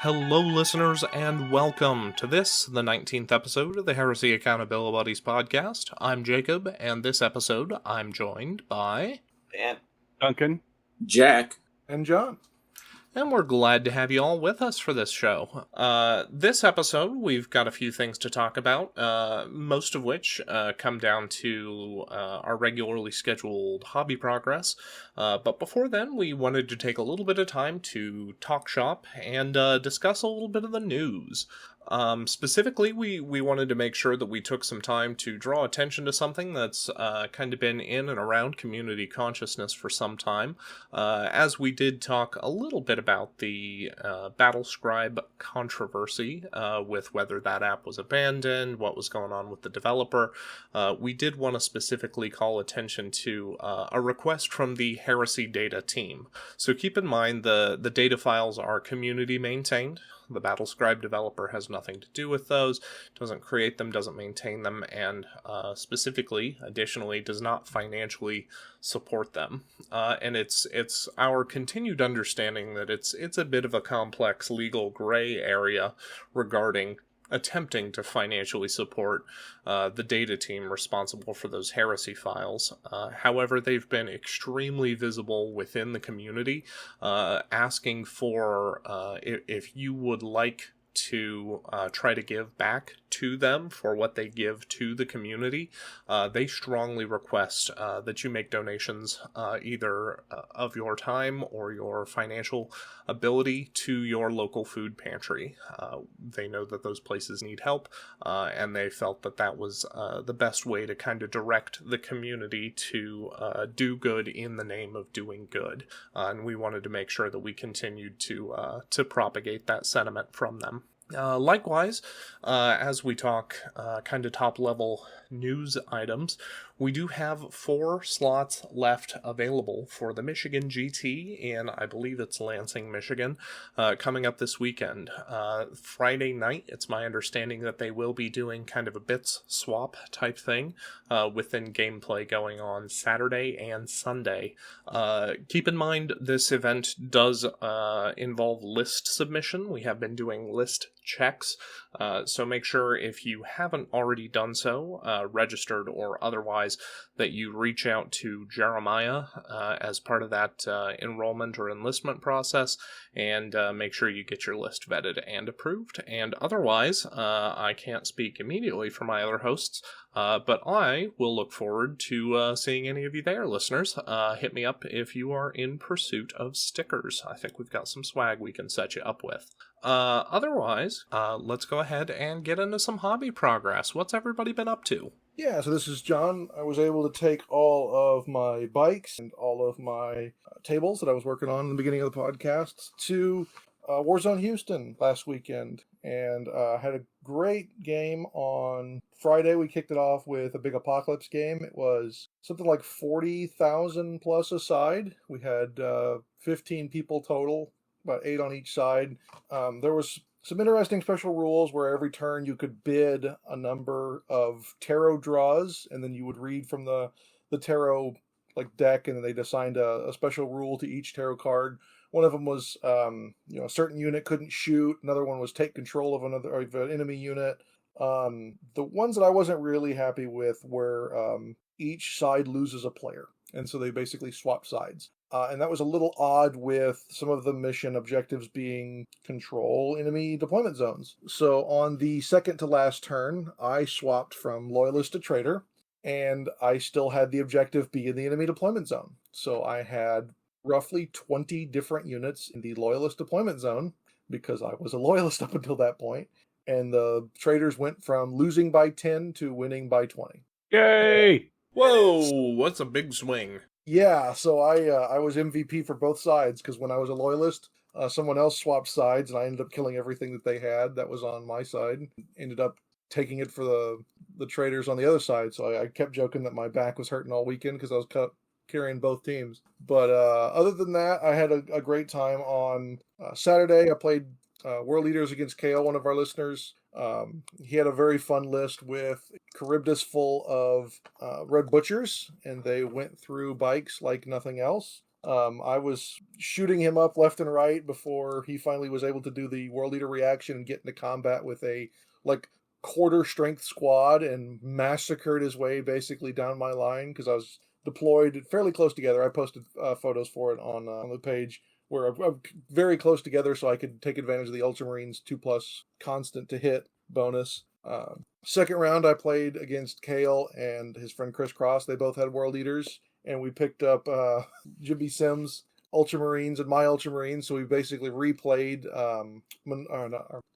Hello, listeners, and welcome to this, the 19th episode of the Heresy Accountability Buddies podcast. I'm Jacob, and this episode I'm joined by... Dan, Duncan, Jack, and John. And we're glad to have you all with us for this show. This episode, we've got a few things to talk about, most of which come down to our regularly scheduled hobby progress. But before then, we wanted to take a little bit of time to talk shop and discuss a little bit of the news. Specifically, we wanted to make sure that we took some time to draw attention to something that's kind of been in and around community consciousness for some time, as we did talk a little bit about the Battle Scribe controversy with whether that app was abandoned, what was going on with the developer. We did want to specifically call attention to a request from the Heresy data team. So keep in mind the data files are community maintained. The Battlescribe developer has nothing to do with those, doesn't create them, doesn't maintain them, and additionally, does not financially support them. And it's our continued understanding that it's a bit of a complex legal gray area regarding attempting to financially support the data team responsible for those heresy files. However, they've been extremely visible within the community, asking for if you would like to try to give back to them for what they give to the community. They strongly request that you make donations either of your time or your financial ability to your local food pantry. They know that those places need help, and they felt that that was the best way to kind of direct the community to do good in the name of doing good. And we wanted to make sure that we continued to propagate that sentiment from them. Likewise, as we talk kind of top-level news items, we do have 4 slots left available for the Michigan GT in, I believe it's Lansing, Michigan, coming up this weekend. Friday night, it's my understanding that they will be doing kind of a bits swap type thing within gameplay going on Saturday and Sunday. Keep in mind, this event does involve list submission. We have been doing list checks, so make sure if you haven't already done so, registered or otherwise, that you reach out to Jeremiah as part of that enrollment or enlistment process, and make sure you get your list vetted and approved. And otherwise, I can't speak immediately for my other hosts, but I will look forward to seeing any of you there, listeners. Hit me up if you are in pursuit of stickers. I think we've got some swag we can set you up with. Otherwise, let's go ahead and get into some hobby progress. What's everybody been up to? Yeah, so this is John. I was able to take all of my bikes and all of my tables that I was working on in the beginning of the podcast to Warzone Houston last weekend, and had a great game on Friday. We kicked it off with a big apocalypse game. It was something like 40,000 plus a side. We had 15 people total, about 8 on each side. There was some interesting special rules where every turn you could bid a number of tarot draws, and then you would read from the tarot deck, and then they'd assigned a special rule to each tarot card. One of them was a certain unit couldn't shoot. Another one was take control of an enemy unit. The ones that I wasn't really happy with were each side loses a player, and so they basically swap sides. And that was a little odd with some of the mission objectives being control enemy deployment zones. So on the second to last turn, I swapped from loyalist to traitor, and I still had the objective be in the enemy deployment zone. So I had roughly 20 different units in the loyalist deployment zone, because I was a loyalist up until that point. And the traitors went from losing by 10 to winning by 20. Yay! Whoa, what's a big swing? Yeah, so I was MVP for both sides, because when I was a loyalist, someone else swapped sides, and I ended up killing everything that they had that was on my side. Ended up taking it for the traitors on the other side, so I kept joking that my back was hurting all weekend because I was carrying both teams. But other than that, I had a great time on Saturday. I played World Leaders against KO, one of our listeners. He had a very fun list with Charybdis full of Red Butchers, and they went through bikes like nothing else. I was shooting him up left and right before he finally was able to do the World Leader reaction and get into combat with a like quarter strength squad and massacred his way basically down my line because I was deployed fairly close together. I posted photos for it on the page where I'm very close together so I could take advantage of the Ultramarines 2+ constant to hit bonus. Second round, I played against Kale and his friend Chris Cross. They both had World Eaters, and we picked up Jimmy Sims Ultramarines and my Ultramarines. So we basically replayed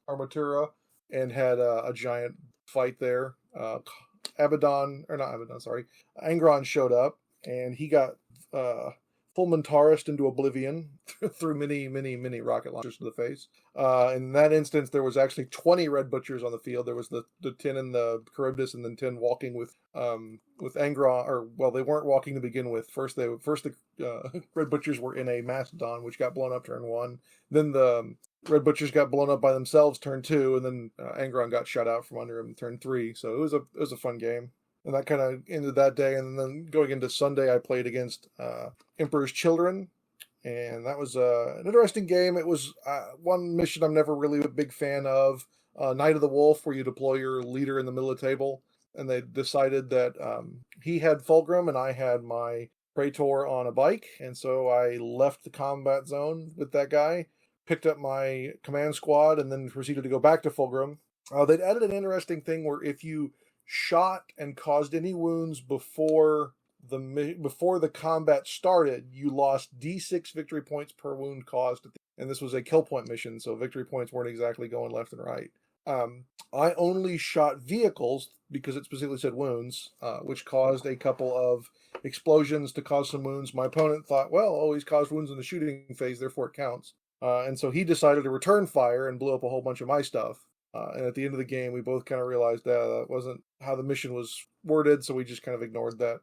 Armatura and had a giant fight there. Angron showed up, and he got full Mentarist into oblivion through many rocket launchers to the face. In that instance, there was actually 20 Red Butchers on the field. There was the 10 in the Charybdis and then 10 walking with Angron, or well, they weren't walking to begin with. First the Red Butchers were in a Mastodon, which got blown up turn 1. Then the Red Butchers got blown up by themselves turn 2, and then Angron got shot out from under him turn 3. So it was a fun game. And that kind of ended that day. And then going into Sunday, I played against Emperor's Children. And that was an interesting game. It was one mission I'm never really a big fan of. Night of the Wolf, where you deploy your leader in the middle of the table. And they decided that he had Fulgrim and I had my Praetor on a bike. And so I left the combat zone with that guy, picked up my command squad, and then proceeded to go back to Fulgrim. They'd added an interesting thing where if you shot and caused any wounds before the combat started, you lost D6 victory points per wound caused. And this was a kill point mission, so victory points weren't exactly going left and right. I only shot vehicles because it specifically said wounds, which caused a couple of explosions to cause some wounds. My opponent thought, well, he's caused wounds in the shooting phase, therefore it counts. And so he decided to return fire and blew up a whole bunch of my stuff. And at the end of the game, we both kind of realized that wasn't how the mission was worded, so we just kind of ignored that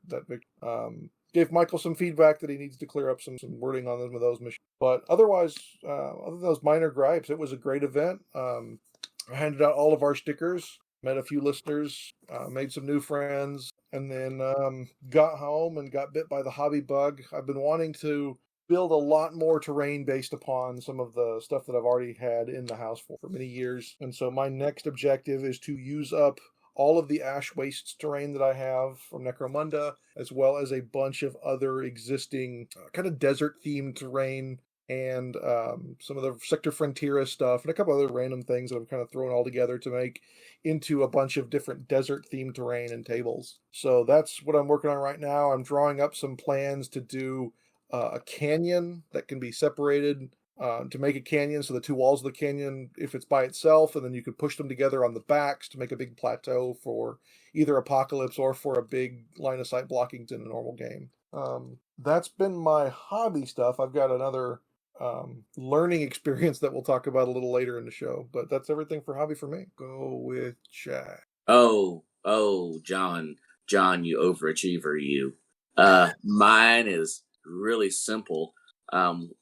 gave Michael some feedback that he needs to clear up some wording on some of those missions. But otherwise, other than those minor gripes, it was a great event. I handed out all of our stickers, met a few listeners, made some new friends, and then got home and got bit by the hobby bug. I've been wanting to build a lot more terrain based upon some of the stuff that I've already had in the house for many years. And so my next objective is to use up all of the Ash Wastes terrain that I have from Necromunda, as well as a bunch of other existing kind of desert-themed terrain and some of the Sector Frontiera stuff and a couple other random things that I'm kind of throwing all together to make into a bunch of different desert-themed terrain and tables. So that's what I'm working on right now. I'm drawing up some plans to do a canyon that can be separated to make a canyon. So the two walls of the canyon, if it's by itself, and then you could push them together on the backs to make a big plateau for either Apocalypse or for a big line of sight blocking in a normal game. That's been my hobby stuff. I've got another learning experience that we'll talk about a little later in the show, but that's everything for hobby for me. Go with Jack. Oh, John, you overachiever, you. Mine is really simple.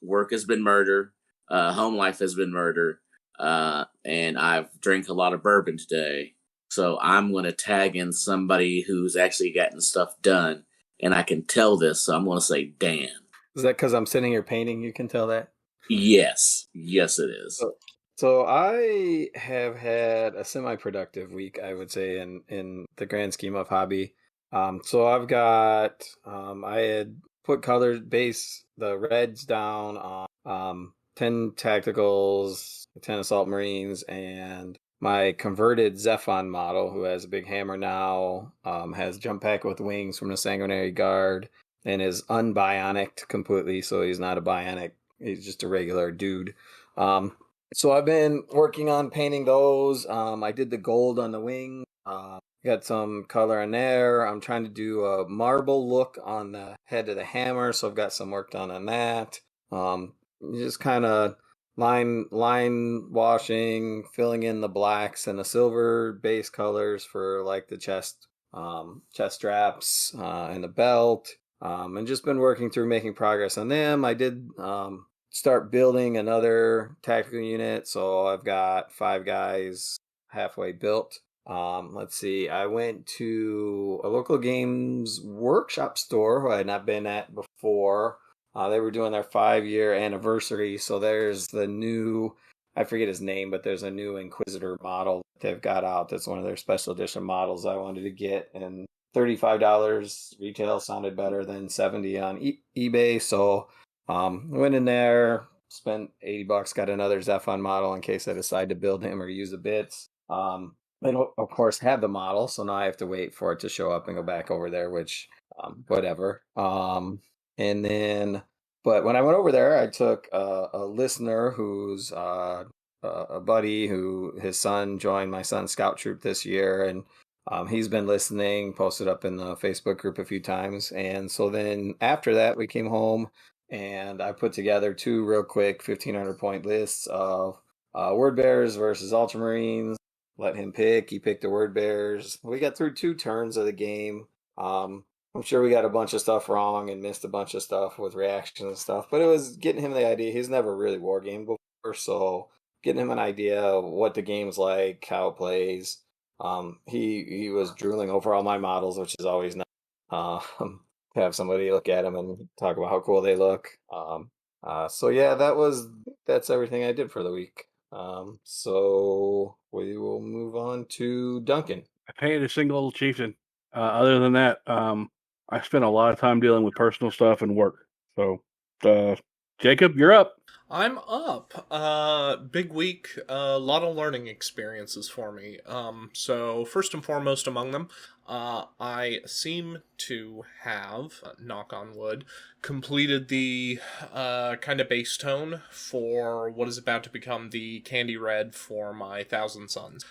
Work has been murder. Home life has been murder. And I've drank a lot of bourbon today. So I'm going to tag in somebody who's actually gotten stuff done. And I can tell this, so I'm going to say Dan. Is that because I'm sitting here painting? You can tell that? Yes, it is. So I have had a semi-productive week, I would say, in the grand scheme of hobby. So I've got, I had put the reds down on 10 tacticals, 10 assault marines, and my converted Zephon model, who has a big hammer now, has jump pack with wings from the Sanguinary Guard, and is unbionicked completely, so he's not a bionic, he's just a regular dude. So I've been working on painting those. I did the gold on the wing. Got some color in there. I'm trying to do a marble look on the head of the hammer, so I've got some work done on that. Just kind of line washing, filling in the blacks and the silver base colors for like the chest straps and the belt. And just been working through making progress on them. I did start building another tactical unit, so I've got 5 guys halfway built. Let's see, I went to a local games workshop store who I had not been at before, They were doing their 5-year anniversary, so there's the new, I forget his name, but there's a new Inquisitor model that they've got out. That's one of their special edition models I wanted to get, and $35 retail sounded better than 70 on eBay. So went in there, spent $80, got another Zephon model in case I decide to build him or use the bits. They don't, of course, have the model, so now I have to wait for it to show up and go back over there, which whatever. And then, but when I went over there, I took a listener who's a buddy who his son joined my son's scout troop this year, and he's been listening, posted up in the Facebook group a few times. And so then after that, we came home and I put together 2 real quick 1,500 point lists of word bearers versus ultramarines. Let him pick. He picked the word bearers. We got through 2 turns of the game. I'm sure we got a bunch of stuff wrong and missed a bunch of stuff with reactions and stuff, but it was getting him the idea. He's never really wargamed before, so getting him an idea of what the game's like, how it plays. He was drooling over all my models, which is always nice. Have somebody look at them and talk about how cool they look. So yeah, that's everything I did for the week. So we will move on to Duncan. I painted a single chieftain. Other than that, I spent a lot of time dealing with personal stuff and work. So, Jacob, you're up. I'm up. Big week. A lot of learning experiences for me. So first and foremost among them, I seem to have, knock on wood, completed the kind of base tone for what is about to become the candy red for my Thousand Suns.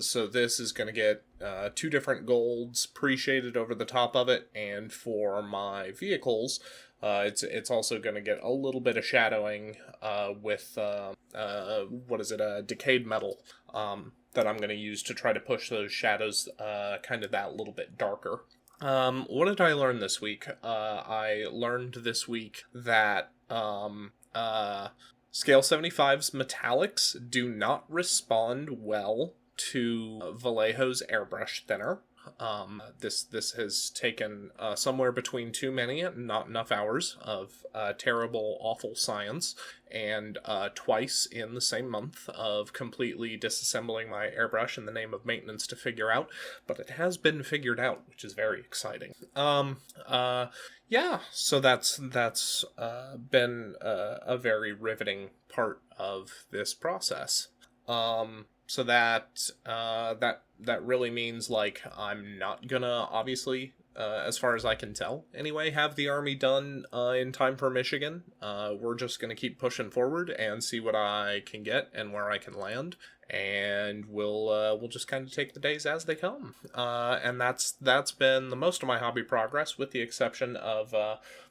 So this is going to get 2 different golds pre-shaded over the top of it, and for my vehicles, it's also going to get a little bit of shadowing with decayed metal that I'm going to use to try to push those shadows kind of that little bit darker. What did I learn this week? I learned this week that Scale 75's metallics do not respond well to Vallejo's airbrush thinner. This has taken somewhere between too many and not enough hours of terrible, awful science, and twice in the same month of completely disassembling my airbrush in the name of maintenance to figure out, but it has been figured out, which is very exciting. Yeah, so that's been a very riveting part of this process. So that really means, like, I'm not gonna, obviously, as far as I can tell, anyway, have the army done in time for Michigan. We're just gonna keep pushing forward and see what I can get and where I can land, and we'll just kind of take the days as they come. And that's been the most of my hobby progress, with the exception of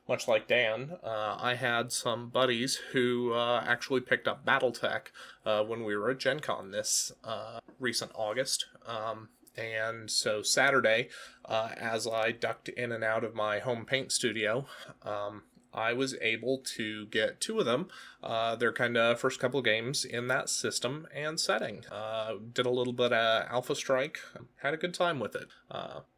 much like Dan, I had some buddies who actually picked up BattleTech when we were at Gen Con this recent August. And so Saturday, as I ducked in and out of my home paint studio, I was able to get 2 of them, their kind of first couple of games in that system and setting. Did a little bit of Alpha Strike, had a good time with it.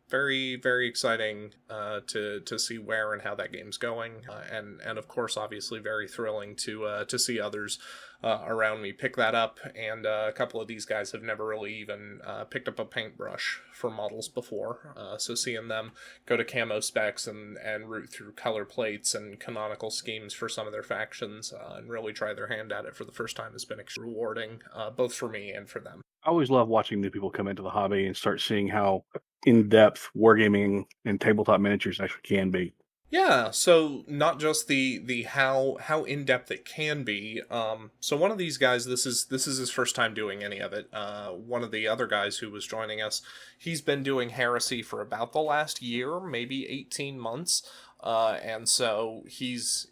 Very, very exciting to see where and how that game's going, and of course, obviously, very thrilling to see others around me pick that up. And a couple of these guys have never really even picked up a paintbrush for models before, so seeing them go to camo specs and root through color plates and canonical schemes for some of their factions and really try their hand at it for the first time has been extremely rewarding, both for me and for them. I always love watching new people come into the hobby and start seeing how in-depth wargaming and tabletop miniatures actually can be. Yeah, so not just the how in-depth it can be. So one of these guys, this is his first time doing any of it. One of the other guys who was joining us, he's been doing Heresy for about the last year, maybe 18 months. And so he's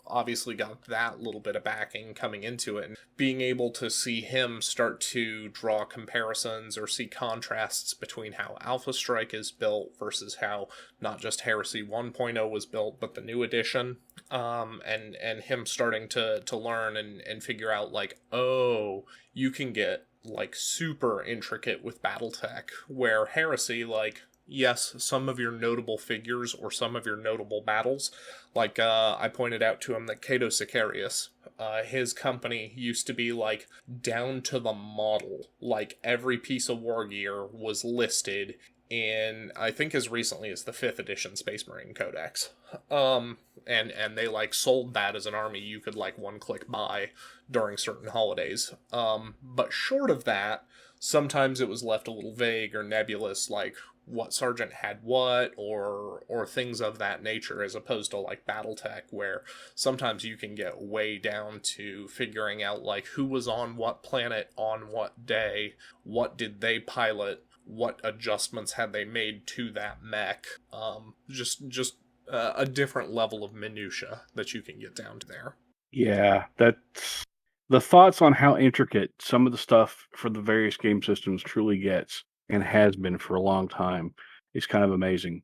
obviously got that little bit of backing coming into it, and being able to see him start to draw comparisons or see contrasts between how Alpha Strike is built versus how not just Heresy 1.0 was built, but the new edition, and him starting to learn and figure out, like, oh, you can get, like, super intricate with BattleTech, where Heresy, like, yes, some of your notable figures or some of your notable battles. Like, I pointed out to him that Cato Sicarius, his company used to be, like, down to the model. Like, every piece of war gear was listed in, I think, as recently as the 5th edition Space Marine Codex. And they, like, sold that as an army you could, like, one-click buy during certain holidays. But short of that, sometimes it was left a little vague or nebulous, like what sergeant had what, or things of that nature, as opposed to like BattleTech, where sometimes you can get way down to figuring out like who was on what planet on what day, what did they pilot, what adjustments had they made to that mech. Just a different level of minutia that you can get down to there. Yeah, that's the thoughts on how intricate some of the stuff for the various game systems truly gets and has been for a long time is kind of amazing.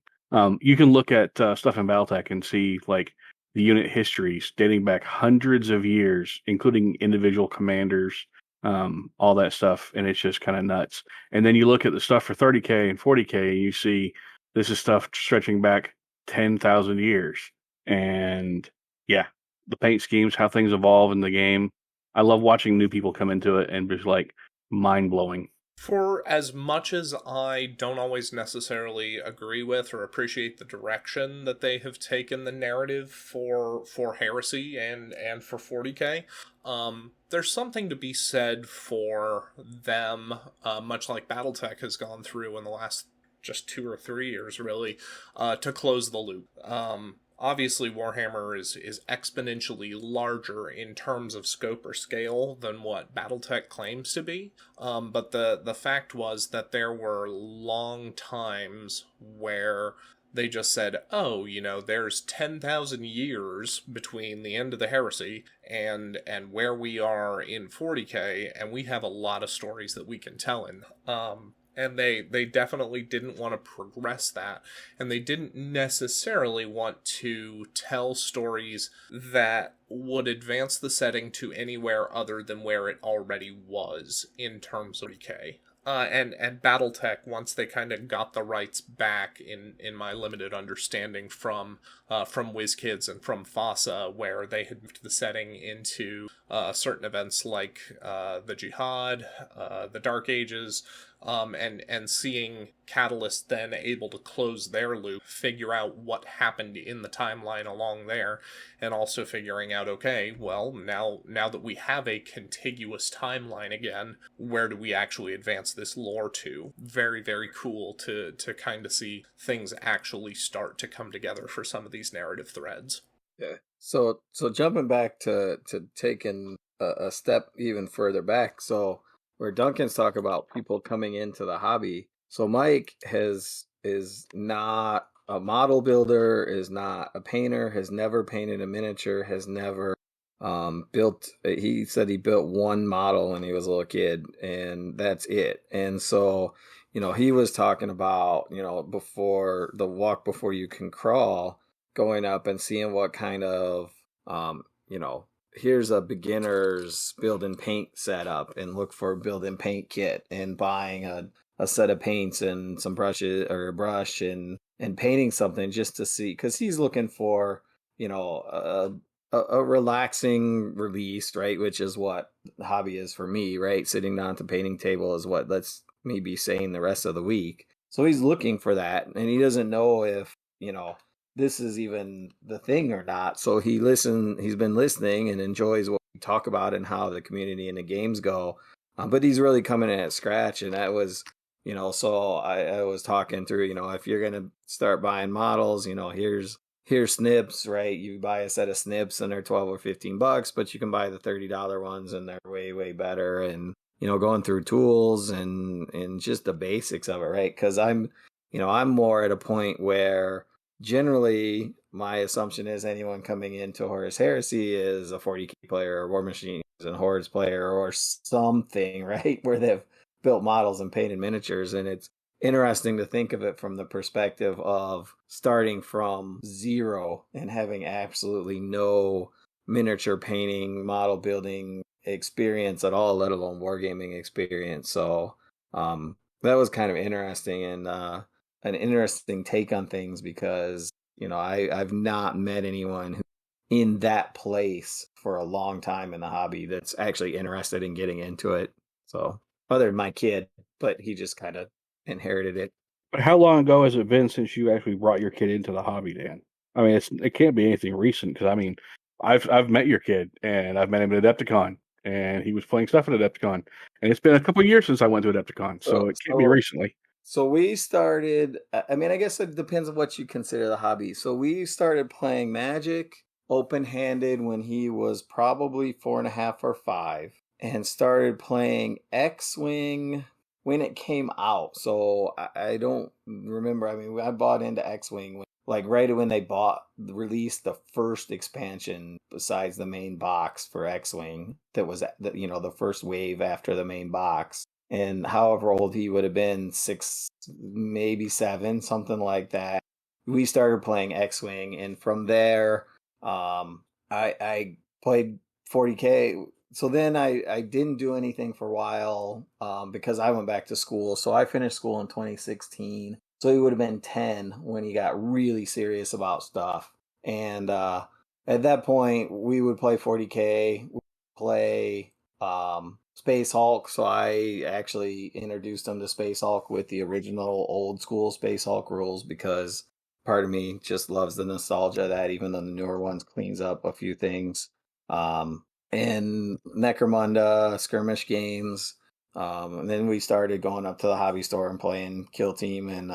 You can look at stuff in Battletech and see like the unit histories dating back hundreds of years, including individual commanders, all that stuff, and it's just kind of nuts. And then you look at the stuff for 30K and 40K, and you see this is stuff stretching back 10,000 years. And yeah, the paint schemes, how things evolve in the game. I love watching new people come into it and just like mind blowing. For as much as I don't always necessarily agree with or appreciate the direction that they have taken the narrative for Heresy and for 40K, there's something to be said for them, much like BattleTech has gone through in the last just 2 or 3 years, really, to close the loop. Obviously, Warhammer is exponentially larger in terms of scope or scale than what BattleTech claims to be. But the fact was that there were long times where they just said, oh, there's 10,000 years between the end of the Heresy and where we are in 40K, and we have a lot of stories that we can tell in. And they definitely didn't want to progress that. And they didn't necessarily want to tell stories that would advance the setting to anywhere other than where it already was in terms of 40K. And BattleTech, once they kind of got the rights back, in my limited understanding from WizKids and from FASA, where they had moved the setting into certain events like the Jihad, the Dark Ages, and seeing Catalyst then able to close their loop, figure out what happened in the timeline along there, and also figuring out, okay, well, now that we have a contiguous timeline again, where do we actually advance this lore to? Very, very cool to kind of see things actually start to come together for some of these narrative threads. Yeah. So jumping back to taking a step even further back, so where Duncan's talk about people coming into the hobby. So Mike is not a model builder, is not a painter, has never painted a miniature, has never built. He said he built one model when he was a little kid, and that's it. And so, he was talking about, before the walk before you can crawl, going up and seeing what kind of, here's a beginner's build and paint setup, and look for a build and paint kit, and buying a set of paints and some brushes or a brush and painting something just to see, because he's looking for, a relaxing release, right? Which is what the hobby is for me, right? Sitting down at the painting table is what lets me be sane the rest of the week. So he's looking for that, and he doesn't know if, this is even the thing or not. So he's been listening and enjoys what we talk about and how the community and the games go. But he's really coming in at scratch. And that was, so I was talking through, if you're going to start buying models, here's snips, right? You buy a set of snips and they're $12 or $15, but you can buy the $30 ones and they're way, way better. And, going through tools and just the basics of it, right? Because I'm more at a point where generally my assumption is anyone coming into Horus Heresy is a 40K player or War Machines and Hordes player or something, right? Where they've built models and painted miniatures. And it's interesting to think of it from the perspective of starting from zero and having absolutely no miniature painting, model building experience at all, let alone wargaming experience. So that was kind of interesting. And an interesting take on things because, I've not met anyone who in that place for a long time in the hobby that's actually interested in getting into it. So other than my kid, but he just kind of inherited it. But how long ago has it been since you actually brought your kid into the hobby, Dan? I mean, it can't be anything recent because I mean, I've met your kid and I've met him at Adepticon and he was playing stuff at Adepticon and it's been a couple of years since I went to Adepticon, so it can't be recently. So we started. I mean, I guess it depends on what you consider the hobby. So we started playing Magic open-handed when he was probably 4.5 or 5, and started playing X-Wing when it came out. So I don't remember. I mean, I bought into X-Wing like right when they released the first expansion besides the main box for X-Wing. That was the first wave after the main box. And however old he would have been, 6, maybe 7, something like that, we started playing X-Wing, and from there, I played 40K. So then I didn't do anything for a while because I went back to school. So I finished school in 2016. So he would have been 10 when he got really serious about stuff. And at that point, we would play 40K, play Space Hulk. So I actually introduced him to Space Hulk with the original old school Space Hulk rules because part of me just loves the nostalgia of that, even though the newer ones cleans up a few things. And Necromunda, skirmish games. And then we started going up to the hobby store and playing Kill Team and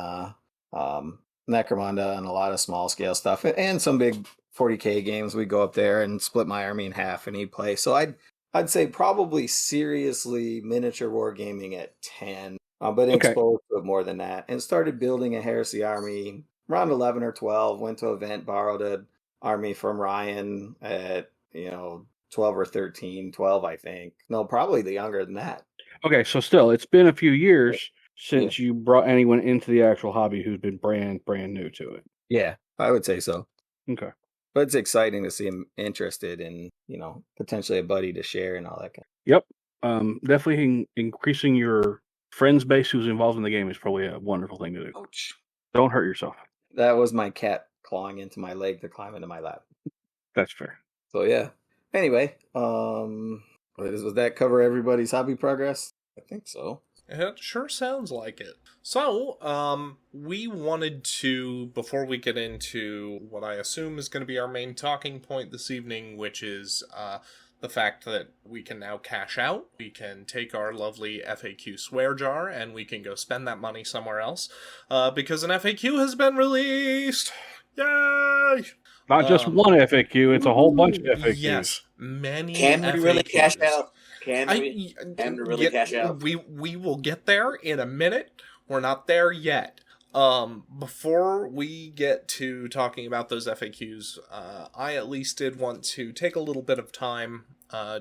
Necromunda and a lot of small scale stuff and some big 40K games. We'd go up there and split my army in half and he'd play. So I'd say probably seriously miniature wargaming at 10, but exposed to it more than that. And started building a Heresy army around 11 or 12. Went to an event, borrowed an army from Ryan at 12 or 13, 12, I think. No, probably younger than that. Okay, so still, it's been a few years since you brought anyone into the actual hobby who's been brand new to it. Yeah, I would say so. Okay. But it's exciting to see him interested in, potentially a buddy to share and all that kind of. Yep. Definitely increasing your friends base who's involved in the game is probably a wonderful thing to do. Ouch. Don't hurt yourself. That was my cat clawing into my leg to climb into my lap. That's fair. So yeah. Anyway, does that cover everybody's hobby progress? I think so. It sure sounds like it. So, we wanted to, before we get into what I assume is going to be our main talking point this evening, which is the fact that we can now cash out, we can take our lovely FAQ swear jar, and we can go spend that money somewhere else, because an FAQ has been released! Yay! Not just one FAQ, it's a whole bunch of FAQs. Yes, many Can we FAQs. really cash out? Can we really cash out? We will get there in a minute. We're not there yet. Before we get to talking about those FAQs, I at least did want to take a little bit of time,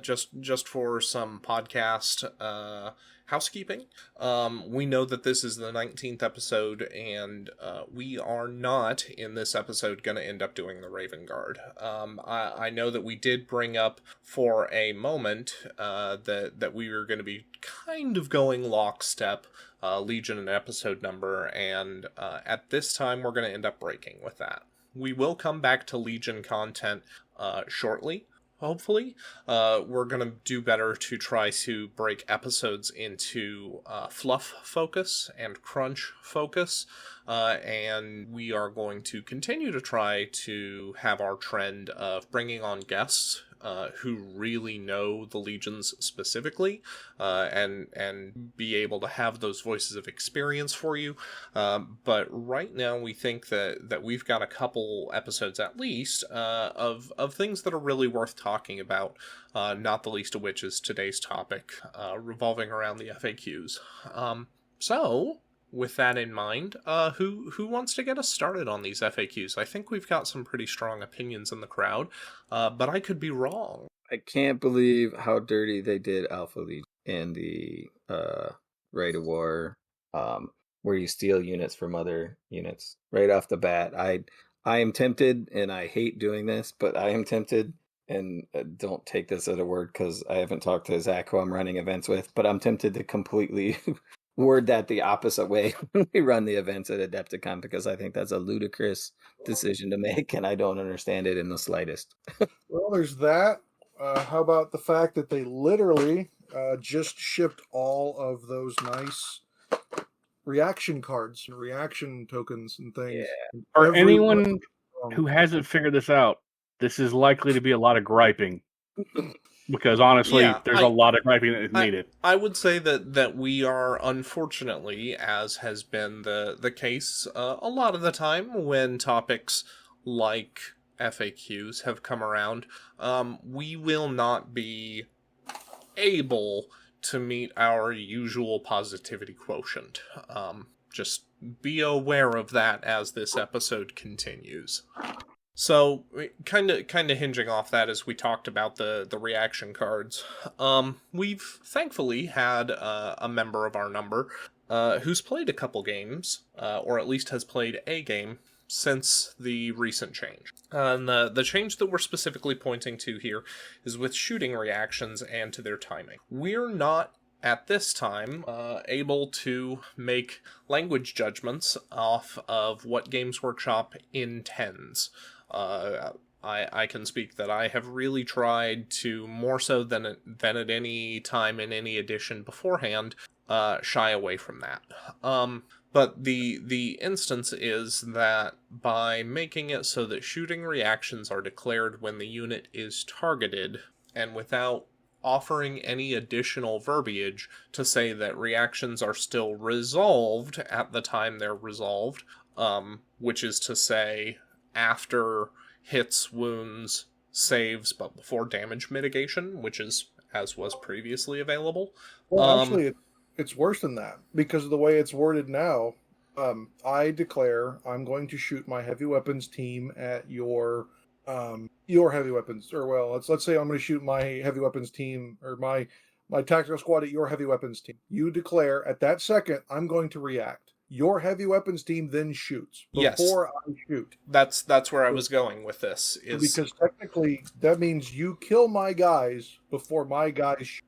just for some podcast housekeeping. We know that this is the 19th episode, and we are not, in this episode, going to end up doing the Raven Guard. I know that we did bring up for a moment that we were going to be kind of going lockstep, Legion and episode number, and at this time we're going to end up breaking with that. We will come back to Legion content shortly. Hopefully, we're going to do better to try to break episodes into fluff focus and crunch focus, and we are going to continue to try to have our trend of bringing on guests who really know the Legions specifically, and be able to have those voices of experience for you. But right now we think that we've got a couple episodes at least of things that are really worth talking about, not the least of which is today's topic, revolving around the FAQs. So, with that in mind, who wants to get us started on these FAQs? I think we've got some pretty strong opinions in the crowd, but I could be wrong. I can't believe how dirty they did Alpha Legion in the Rite of War, where you steal units from other units right off the bat. I am tempted, and I hate doing this, but I am tempted, and don't take this as a word because I haven't talked to Zach, who I'm running events with, but I'm tempted to completely word that the opposite way when we run the events at Adepticon, because I think that's a ludicrous decision to make, and I don't understand it in the slightest. Well, there's that. How about the fact that they literally just shipped all of those nice reaction cards and reaction tokens and things? Yeah. For anyone who hasn't figured this out, this is likely to be a lot of griping. Because honestly, there's a lot of griping that is needed. I would say that we are, unfortunately, as has been the case a lot of the time when topics like FAQs have come around, we will not be able to meet our usual positivity quotient. Just be aware of that as this episode continues. So, kind of hinging off that as we talked about the reaction cards, we've thankfully had a member of our number who's played a couple games, or at least has played a game, since the recent change. And the change that we're specifically pointing to here is with shooting reactions and to their timing. We're not, at this time, able to make language judgments off of what Games Workshop intends. I can speak that I have really tried to, more so than at any time in any edition beforehand, shy away from that. But the instance is that by making it so that shooting reactions are declared when the unit is targeted, and without offering any additional verbiage to say that reactions are still resolved at the time they're resolved, which is to say after hits, wounds, saves, but before damage mitigation, which is as was previously available. Well, actually, it's worse than that because of the way it's worded now. I declare I'm going to shoot my heavy weapons team at your heavy weapons, or well, let's say I'm going to shoot my heavy weapons team or my tactical squad at your heavy weapons team. You declare at that second I'm going to react. Your heavy weapons team then shoots before I shoot. That's where I was going with this. Because technically that means you kill my guys before my guys shoot.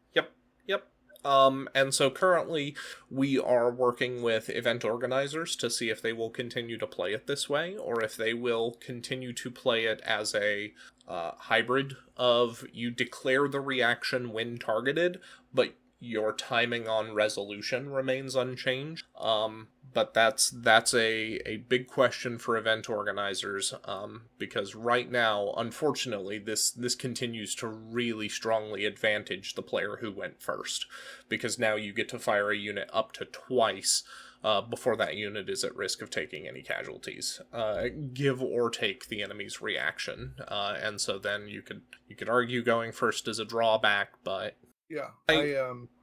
Yep. And so currently we are working with event organizers to see if they will continue to play it this way, or if they will continue to play it as a hybrid of you declare the reaction when targeted, but your timing on resolution remains unchanged. But that's a big question for event organizers, because right now, unfortunately, this continues to really strongly advantage the player who went first, because now you get to fire a unit up to twice before that unit is at risk of taking any casualties, give or take the enemy's reaction, and so then you could argue going first is a drawback, but yeah,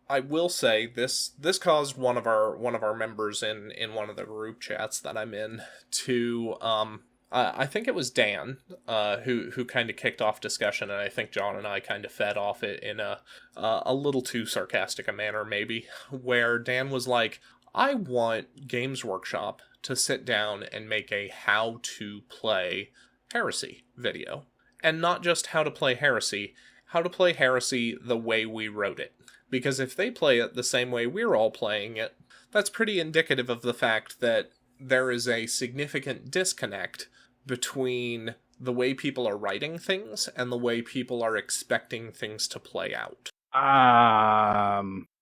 I will say this caused one of our members in one of the group chats that I'm in to I think it was Dan who kind of kicked off discussion, and I think John and I kind of fed off it in a little too sarcastic a manner maybe, where Dan was like, I want Games Workshop to sit down and make a how to play Heresy video, and not just how to play Heresy the way we wrote it. Because if they play it the same way we're all playing it, that's pretty indicative of the fact that there is a significant disconnect between the way people are writing things and the way people are expecting things to play out.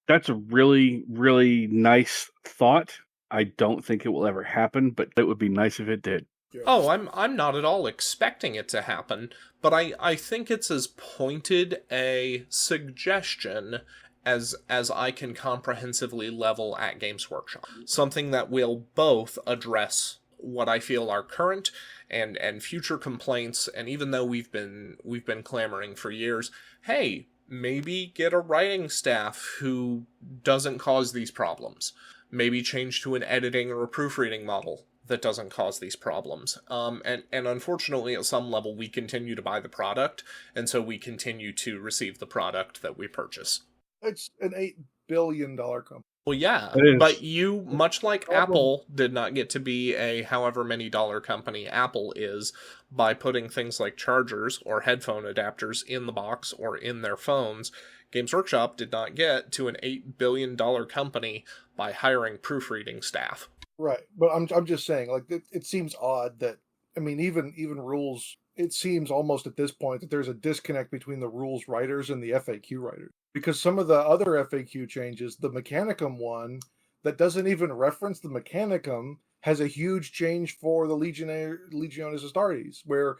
That's a really, really nice thought. I don't think it will ever happen, but it would be nice if it did. Yeah. Oh, I'm not at all expecting it to happen, but I think it's as pointed a suggestion as I can comprehensively level at Games Workshop. Something that will both address what I feel are current and future complaints, and even though we've been clamoring for years, hey, maybe get a writing staff who doesn't cause these problems. Maybe change to an editing or a proofreading model that doesn't cause these problems. And unfortunately, at some level, we continue to buy the product, and so we continue to receive the product that we purchase. It's an $8 billion company. Well, yeah, It is. but you, much like Problem. Apple, did not get to be a however many dollar company Apple is by putting things like chargers or headphone adapters in the box or in their phones. Games Workshop did not get to an $8 billion company by hiring proofreading staff. Right, but I'm just saying, like, it seems odd that, I mean, even rules. It seems almost at this point that there's a disconnect between the rules writers and the FAQ writers, because some of the other FAQ changes, the Mechanicum one that doesn't even reference the Mechanicum, has a huge change for the Legiones Astartes, where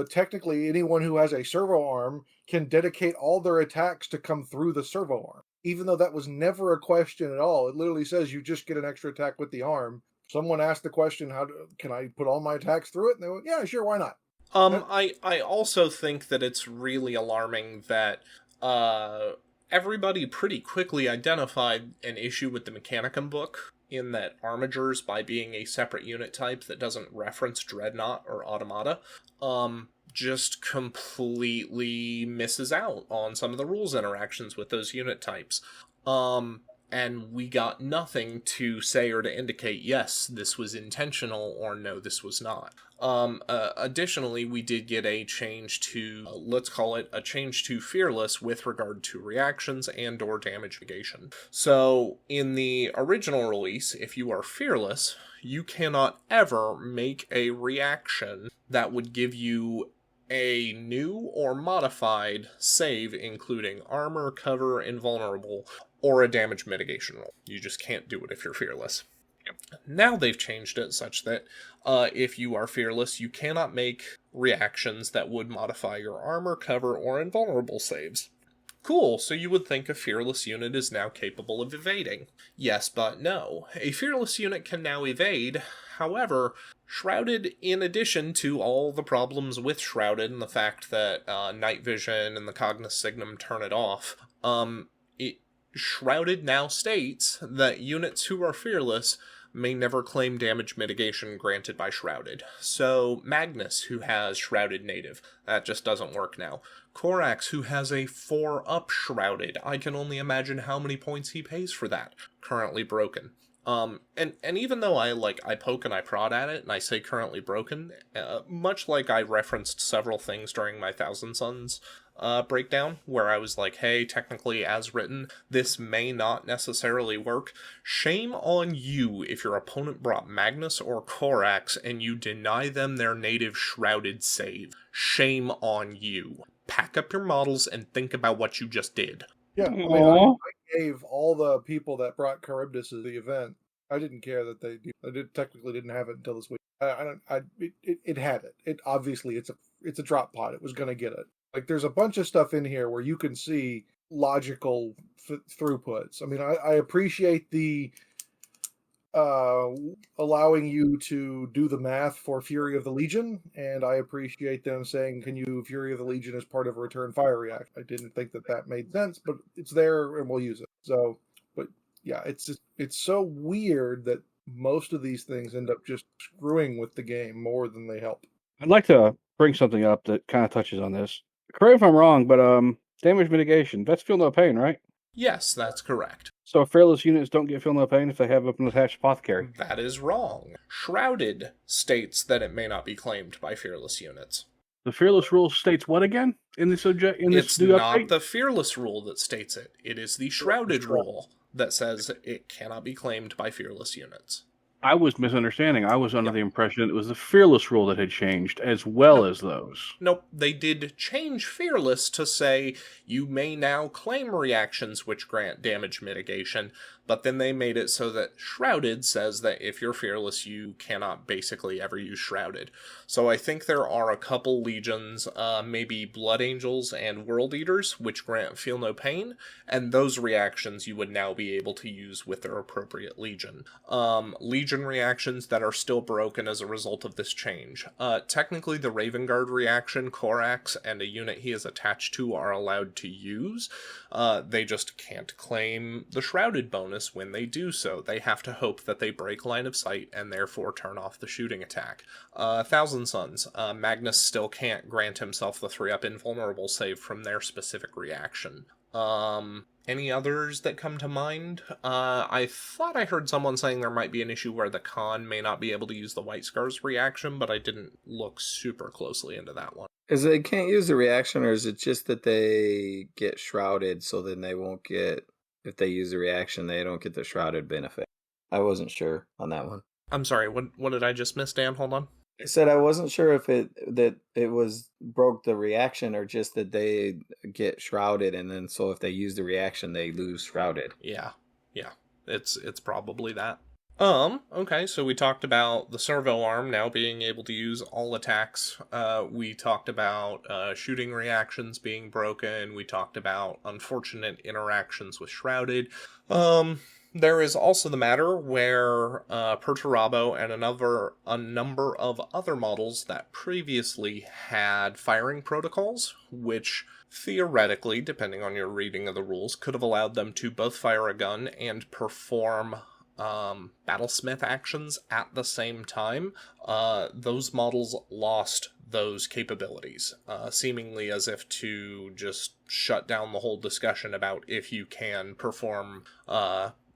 technically anyone who has a servo arm can dedicate all their attacks to come through the servo arm, even though that was never a question at all. It literally says you just get an extra attack with the arm. Someone asked the question, can I put all my attacks through it? And they went, yeah, sure, why not? I also think that it's really alarming that everybody pretty quickly identified an issue with the Mechanicum book, in that Armigers, by being a separate unit type that doesn't reference Dreadnought or Automata, just completely misses out on some of the rules interactions with those unit types. And we got nothing to say or to indicate, yes, this was intentional, or no, this was not. Additionally, we did get a change to, let's call it a change to Fearless with regard to reactions and or damage negation. So, in the original release, if you are Fearless, you cannot ever make a reaction that would give you a new or modified save, including armor, cover, invulnerable, or a damage mitigation roll. You just can't do it if you're Fearless. Now they've changed it such that if you are Fearless, you cannot make reactions that would modify your armor, cover, or invulnerable saves. Cool, so you would think a Fearless unit is now capable of evading. Yes, but no. A Fearless unit can now evade. However, Shrouded, in addition to all the problems with Shrouded and the fact that Night Vision and the Cognis Signum turn it off, Shrouded now states that units who are Fearless may never claim damage mitigation granted by Shrouded. So, Magnus, who has Shrouded native, that just doesn't work now. Corax, who has a 4-up Shrouded, I can only imagine how many points he pays for that. Currently broken. And even though I poke and I prod at it, and I say currently broken, much like I referenced several things during my Thousand Suns breakdown, where I was like, hey, technically as written, this may not necessarily work. Shame on you if your opponent brought Magnus or Corax and you deny them their native Shrouded save. Shame on you. Pack up your models and think about what you just did. Yeah, I mean, I gave all the people that brought Charybdis to the event. I didn't care that they technically didn't have it until this week. It had it. It obviously it's a drop pod. It was going to get it. Like, there's a bunch of stuff in here where you can see logical throughputs. I mean, I appreciate the allowing you to do the math for Fury of the Legion, and I appreciate them saying, can you Fury of the Legion as part of a return fire reaction? I didn't think that made sense, but it's there and we'll use it. So, but yeah, it's so weird that most of these things end up just screwing with the game more than they help. I'd like to bring something up that kind of touches on this. Correct if I'm wrong, but damage mitigation, that's feel no pain, right? Yes, that's correct. So Fearless units don't get feel no pain if they have an attached apothecary. That is wrong. Shrouded states that it may not be claimed by Fearless units. The Fearless rule states what again in this It's new not update? the Fearless rule that states it. It is the Shrouded rule that says it cannot be claimed by Fearless units. I was misunderstanding. I was under the impression it was the Fearless rule that had changed, as well as those. Nope, they did change Fearless to say you may now claim reactions which grant damage mitigation, but then they made it so that Shrouded says that if you're Fearless, you cannot basically ever use Shrouded. So I think there are a couple legions, maybe Blood Angels and World Eaters, which grant Feel No Pain, and those reactions you would now be able to use with their appropriate legion. Legion reactions that are still broken as a result of this change. Technically, the Raven Guard reaction, Corax, and a unit he is attached to are allowed to use. They just can't claim the Shrouded bonus when they do so. They have to hope that they break line of sight and therefore turn off the shooting attack. Thousand Suns, Magnus still can't grant himself the 3-up invulnerable save from their specific reaction. Any others that come to mind? I thought I heard someone saying there might be an issue where the con may not be able to use the White Scars reaction, but I didn't look super closely into that one. Is it they can't use the reaction, or is it just that they get shrouded, so then they won't get, if they use the reaction, they don't get the shrouded benefit? I wasn't sure on that one. I'm sorry, what did I just miss, Dan? Hold on. I said I wasn't sure if it was broke the reaction, or just that they get shrouded, and then so if they use the reaction, they lose shrouded. Yeah. It's probably that. Okay, so we talked about the servo arm now being able to use all attacks. We talked about shooting reactions being broken. We talked about unfortunate interactions with Shrouded. There is also the matter where Perturabo and a number of other models that previously had firing protocols, which theoretically, depending on your reading of the rules, could have allowed them to both fire a gun and perform battlesmith actions at the same time. Those models lost those capabilities, seemingly as if to just shut down the whole discussion about if you can perform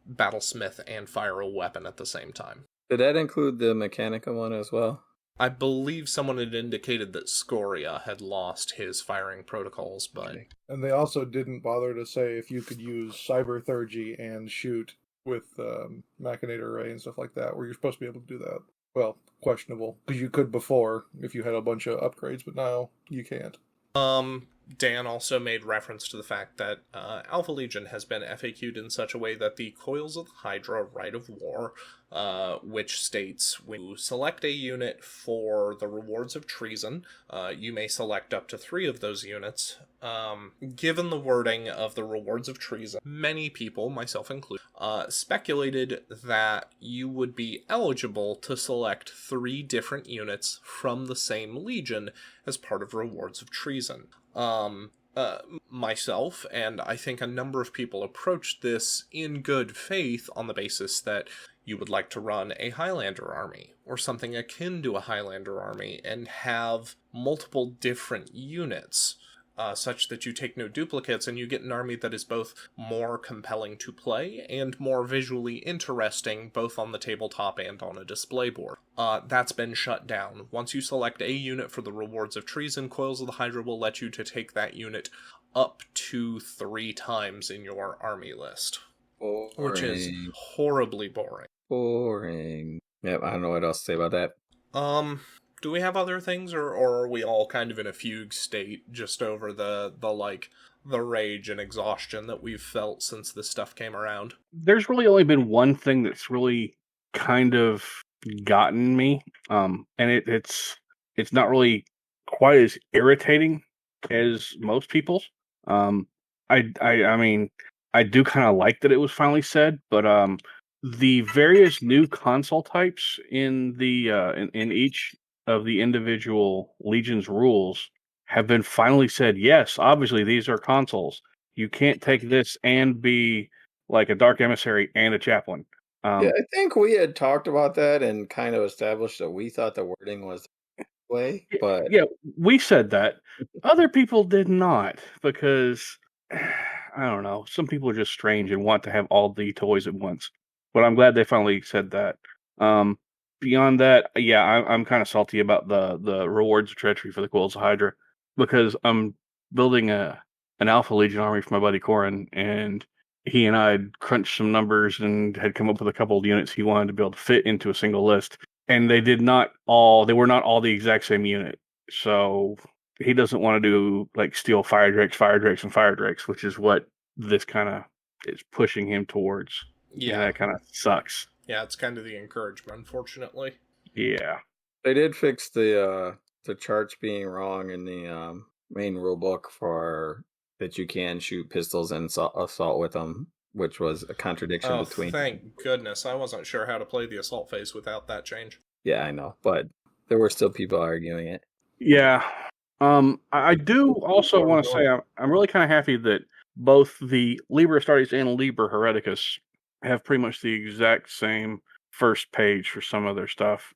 battlesmith and fire a weapon at the same time. Did that include the Mechanica one as well? I believe someone had indicated that Scoria had lost his firing protocols, but... And they also didn't bother to say if you could use Cyberthurgy and shoot with Machinator Array and stuff like that, where you're supposed to be able to do that. Well, questionable, because you could before if you had a bunch of upgrades, but now you can't. Dan also made reference to the fact that Alpha Legion has been FAQ'd in such a way that the Coils of the Hydra Rite of War, which states when you select a unit for the Rewards of Treason, you may select up to 3 of those units. Given the wording of the Rewards of Treason, many people, myself included, speculated that you would be eligible to select 3 different units from the same Legion as part of Rewards of Treason. Myself, and I think a number of people approached this in good faith on the basis that you would like to run a Highlander army, or something akin to a Highlander army, and have multiple different units, such that you take no duplicates and you get an army that is both more compelling to play and more visually interesting, both on the tabletop and on a display board. That's been shut down. Once you select a unit for the Rewards of Treason, Coils of the Hydra will let you to take that unit up to 3 times in your army list. Boring. Which is horribly boring. Boring. Yep, I don't know what else to say about that. Do we have other things, or are we all kind of in a fugue state just over the rage and exhaustion that we've felt since this stuff came around? There's really only been one thing that's really kind of gotten me, and it's not really quite as irritating as most people's. I mean, I do kind of like that it was finally said, but the various new console types in the in each of the individual Legion's rules have been finally said, yes, obviously these are consoles. You can't take this and be like a Dark Emissary and a Chaplain. Yeah, I think we had talked about that and kind of established that we thought the wording was the way, but... Yeah, we said that. Other people did not, because, I don't know, some people are just strange and want to have all the toys at once. But I'm glad they finally said that. Beyond that, yeah, I'm kind of salty about the rewards of treachery for the Coils of Hydra, because I'm building an Alpha Legion army for my buddy Corin, and he and I had crunched some numbers and had come up with a couple of units he wanted to be able to fit into a single list, and they were not all the exact same unit. So he doesn't want to do like steal Fire Drakes, and Fire Drakes, which is what this kind of is pushing him towards. Yeah, that kind of sucks. Yeah, it's kind of the encouragement, unfortunately. Yeah. They did fix the charts being wrong in the main rulebook for that you can shoot pistols and assault with them, which was a contradiction between... Thank goodness. I wasn't sure how to play the assault phase without that change. Yeah, I know, but there were still people arguing it. Yeah. I do also want to say I'm really kind of happy that both the Liber Astartes and Liber Hereticus have pretty much the exact same first page for some of their stuff,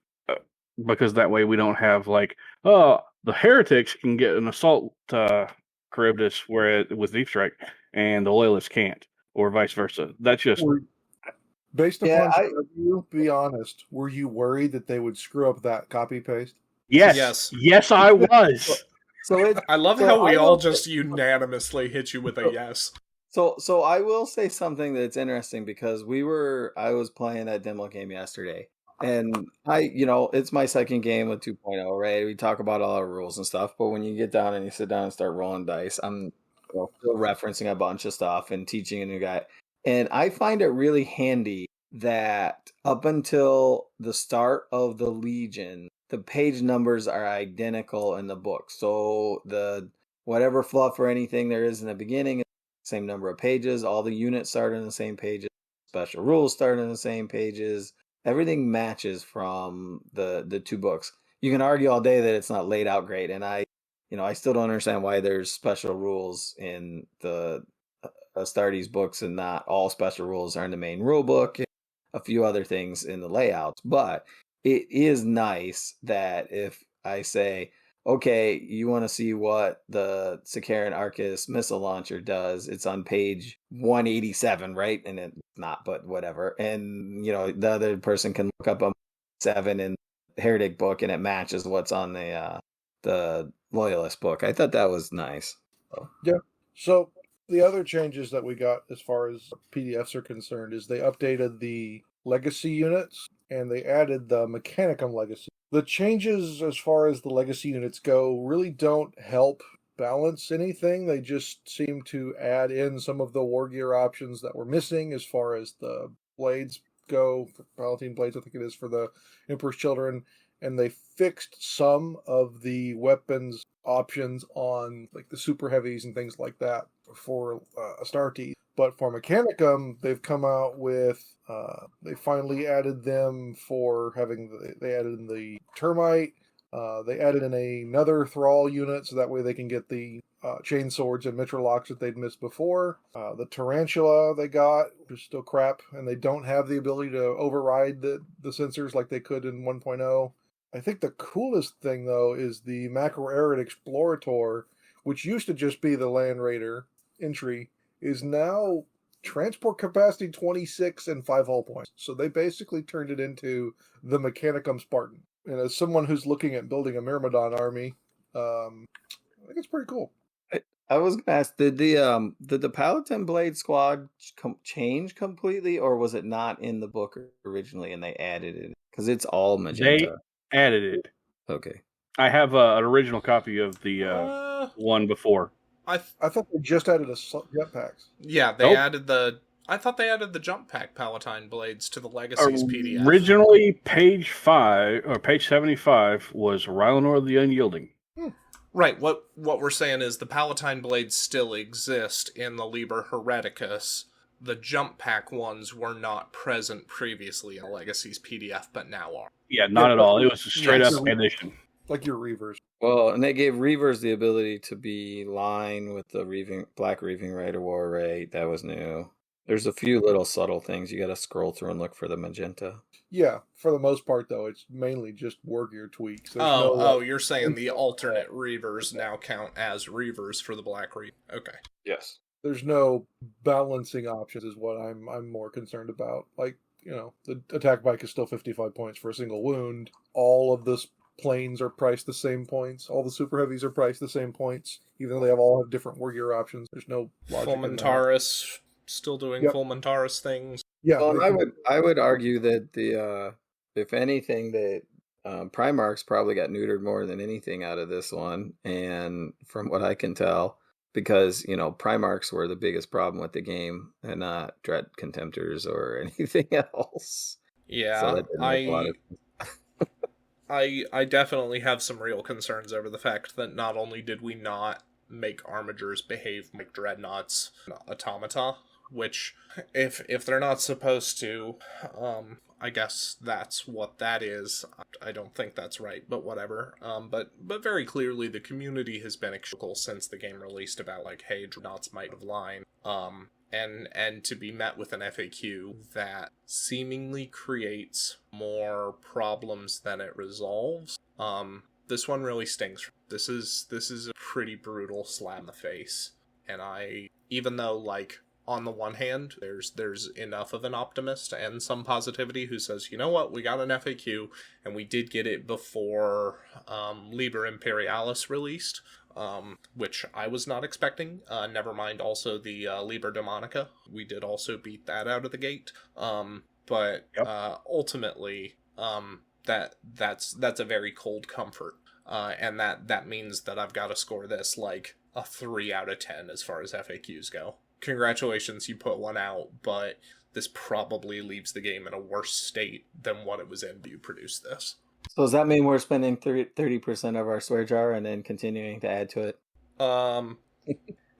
because that way we don't have like, oh, the heretics can get an assault Charybdis where with Deep Strike, and the Loyalists can't, or vice versa. That's just Based Yeah, upon your review, be honest, were you worried that they would screw up that copy paste? yes, I was. So it's I love so how we I all will just unanimously hit you with a yes. So I will say something that's interesting because I was playing that demo game yesterday, and it's my second game with 2.0, right? We talk about all our rules and stuff, but when you get down and you sit down and start rolling dice, I'm still referencing a bunch of stuff and teaching a new guy. And I find it really handy that up until the start of the Legion, the page numbers are identical in the book. So the whatever fluff or anything there is in the beginning, same number of pages, all the units start on the same pages, special rules start on the same pages. Everything matches from the two books. You can argue all day that it's not laid out great, and I still don't understand why there's special rules in the Astartes books and not all special rules are in the main rule book. A few other things in the layouts, but it is nice that if I say, okay, you want to see what the Sikaran Arcus missile launcher does, it's on page 187, right? And it's not, but whatever. And the other person can look up a 7 in the Heretic book, and it matches what's on the Loyalist book. I thought that was nice. Yeah. So the other changes that we got as far as PDFs are concerned is they updated the legacy units and they added the Mechanicum legacy. The changes as far as the legacy units go really don't help balance anything. They just seem to add in some of the war gear options that were missing as far as the blades go, for Palatine blades, I think it is, for the Emperor's Children. And they fixed some of the weapons options on like the super heavies and things like that for Astartes. But for Mechanicum, they've come out with, they finally added them for they added in the Termite, they added in another Thrall unit so that way they can get the chain swords and Mitralocks that they'd missed before. The Tarantula they got, which is still crap, and they don't have the ability to override the sensors like they could in 1.0. I think the coolest thing, though, is the Macro-Arid Explorator, which used to just be the Land Raider entry, is now transport capacity 26 and 5 hull points. So they basically turned it into the Mechanicum Spartan. And as someone who's looking at building a Myrmidon army, I think it's pretty cool. I was gonna ask, did the Paladin Blade squad change completely, or was it not in the book originally and they added it? Because it's all magenta. They added it. Okay. I have an original copy of the one before. I thought they just added a jetpacks. Yeah, they added I thought they added the jump pack Palatine blades to the Legacies PDF. Originally, page 5 or page 75 was Rylanor the Unyielding. Right. What we're saying is the Palatine blades still exist in the Liber Hereticus. The jump pack ones were not present previously in the Legacies PDF, but now are. Yeah, not at all. It was a straight up addition. Like your Reavers. Well, and they gave Reavers the ability to be line with the Black Reaving Rider War Rate. That was new. There's a few little subtle things you got to scroll through and look for the magenta. Yeah, for the most part, though, it's mainly just war gear tweaks. You're saying the alternate Reavers now count as Reavers for the Black Reaver. Okay. Yes. There's no balancing options is what I'm more concerned about. Like, the attack bike is still 55 points for a single wound. All of the planes are priced the same points. All the super heavies are priced the same points, even though they all have different war gear options. There's no logic in that. Fulmentaris still doing Fulmentaris things. Yeah, well, I would argue that the if anything that Primarchs probably got neutered more than anything out of this one, and from what I can tell, because Primarchs were the biggest problem with the game, and not Dread Contemptors or anything else. Yeah, so I definitely have some real concerns over the fact that not only did we not make Armigers behave like Dreadnoughts automata, which if they're not supposed to, I guess that's what that is. I don't think that's right, but whatever. But very clearly the community has been critical since the game released about like, hey, Dreadnoughts might have line. And to be met with an FAQ that seemingly creates more problems than it resolves. This one really stings. This is a pretty brutal slap in the face. And even though, like, on the one hand, there's enough of an optimist and some positivity who says, you know what, we got an FAQ, and we did get it before Liber Imperialis released, which I was not expecting. Never mind also the Liber Demonica. We did also beat that out of the gate. But ultimately, that's a very cold comfort. And that means that I've got to score this like a 3 out of 10 as far as FAQs go. Congratulations, you put one out, but this probably leaves the game in a worse state than what it was in when you produced this. So does that mean we're spending 30% of our swear jar and then continuing to add to it?